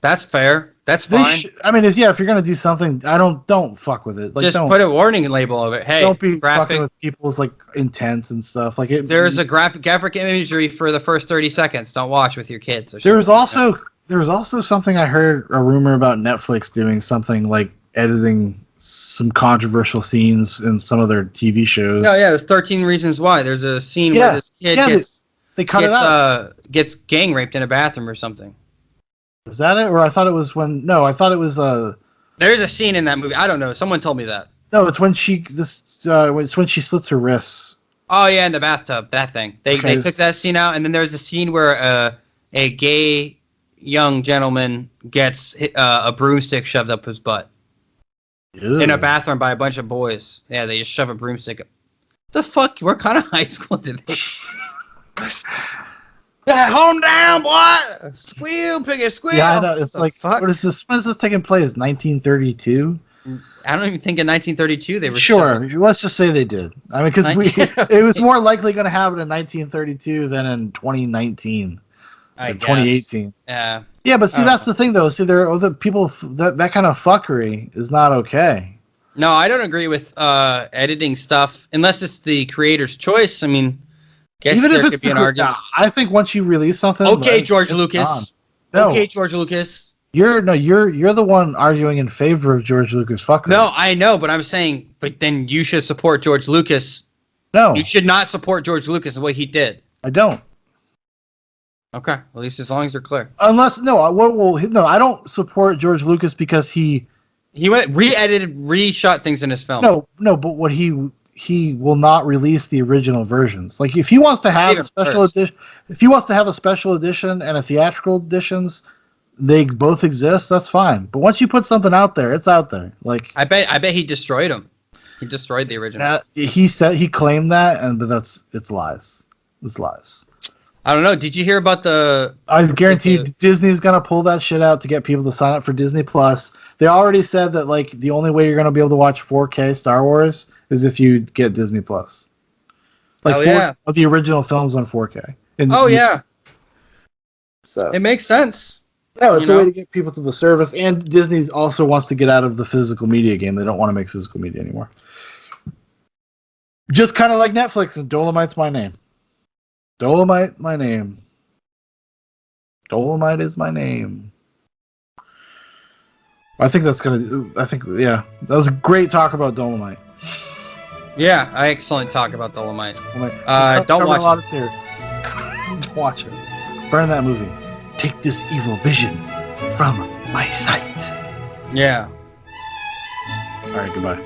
That's fair. That's fine. If you're gonna do something, don't fuck with it. Like, just put a warning label of it. Hey, don't be fucking with people's like intent and stuff. Like there's a graphic imagery for the first 30 seconds. Don't watch with your kids. There was also something I heard, a rumor about Netflix doing something like editing some controversial scenes in some of their TV shows. No, yeah, there's 13 Reasons Why. There's a scene where this kid gets gang raped in a bathroom or something. Was that it? Or I thought it was There's a scene in that movie. I don't know. Someone told me that. No, it's when she slits her wrists. Oh yeah, in the bathtub. That thing. They took that scene out, and then there's a scene where a gay young gentleman gets a broomstick shoved up his butt. Ew. In a bathroom by a bunch of boys. Yeah, they just shove a broomstick up. The fuck? What kind of high school did they? Home down, boy! Squeal, piggy, squeal! Yeah, I know. It's like, fuck? What is this? When is this taking place? 1932? I don't even think in 1932 they were sure. Let's just say they did. I mean, because it was more likely going to happen in 1932 than in 2019. Or 2018. Yeah. Yeah, but see, that's the thing, though. See, there are the people that kind of fuckery is not okay. No, I don't agree with editing stuff unless it's the creator's choice. I mean, even if it's an argument. I think once you release something, okay, George Lucas. No. Okay, George Lucas. You're the one arguing in favor of George Lucas. Fuck her. No, I know, but I'm saying, but then you should support George Lucas. No, You should not support George Lucas the way he did. I don't. Okay, at least as long as you're clear. Unless no, I don't support George Lucas because he went re-edited, reshot things in his film. no, but what he will not release the original versions. Like if he wants to have a special edition, if he wants to have a special edition and a theatrical editions, they both exist. That's fine. But once you put something out there, it's out there. Like I bet he destroyed them. He destroyed the original. He claimed that, but it's lies. It's lies. I don't know. Did you hear about the? I guarantee you, Disney's gonna pull that shit out to get people to sign up for Disney Plus. They already said that like the only way you're gonna be able to watch 4K Star Wars is if you get Disney Plus. Like of the original films on 4K. Yeah. So it makes sense. No, it's a way to get people to the service, and Disney also wants to get out of the physical media game. They don't want to make physical media anymore. Just kind of like Netflix and Dolemite's My Name. Dolemite, my name. Dolemite is my name. I think that was a great talk about Dolemite. Yeah, excellent talk about Dolemite. Don't watch it. Don't watch it. Burn that movie. Take this evil vision from my sight. Yeah. All right, goodbye.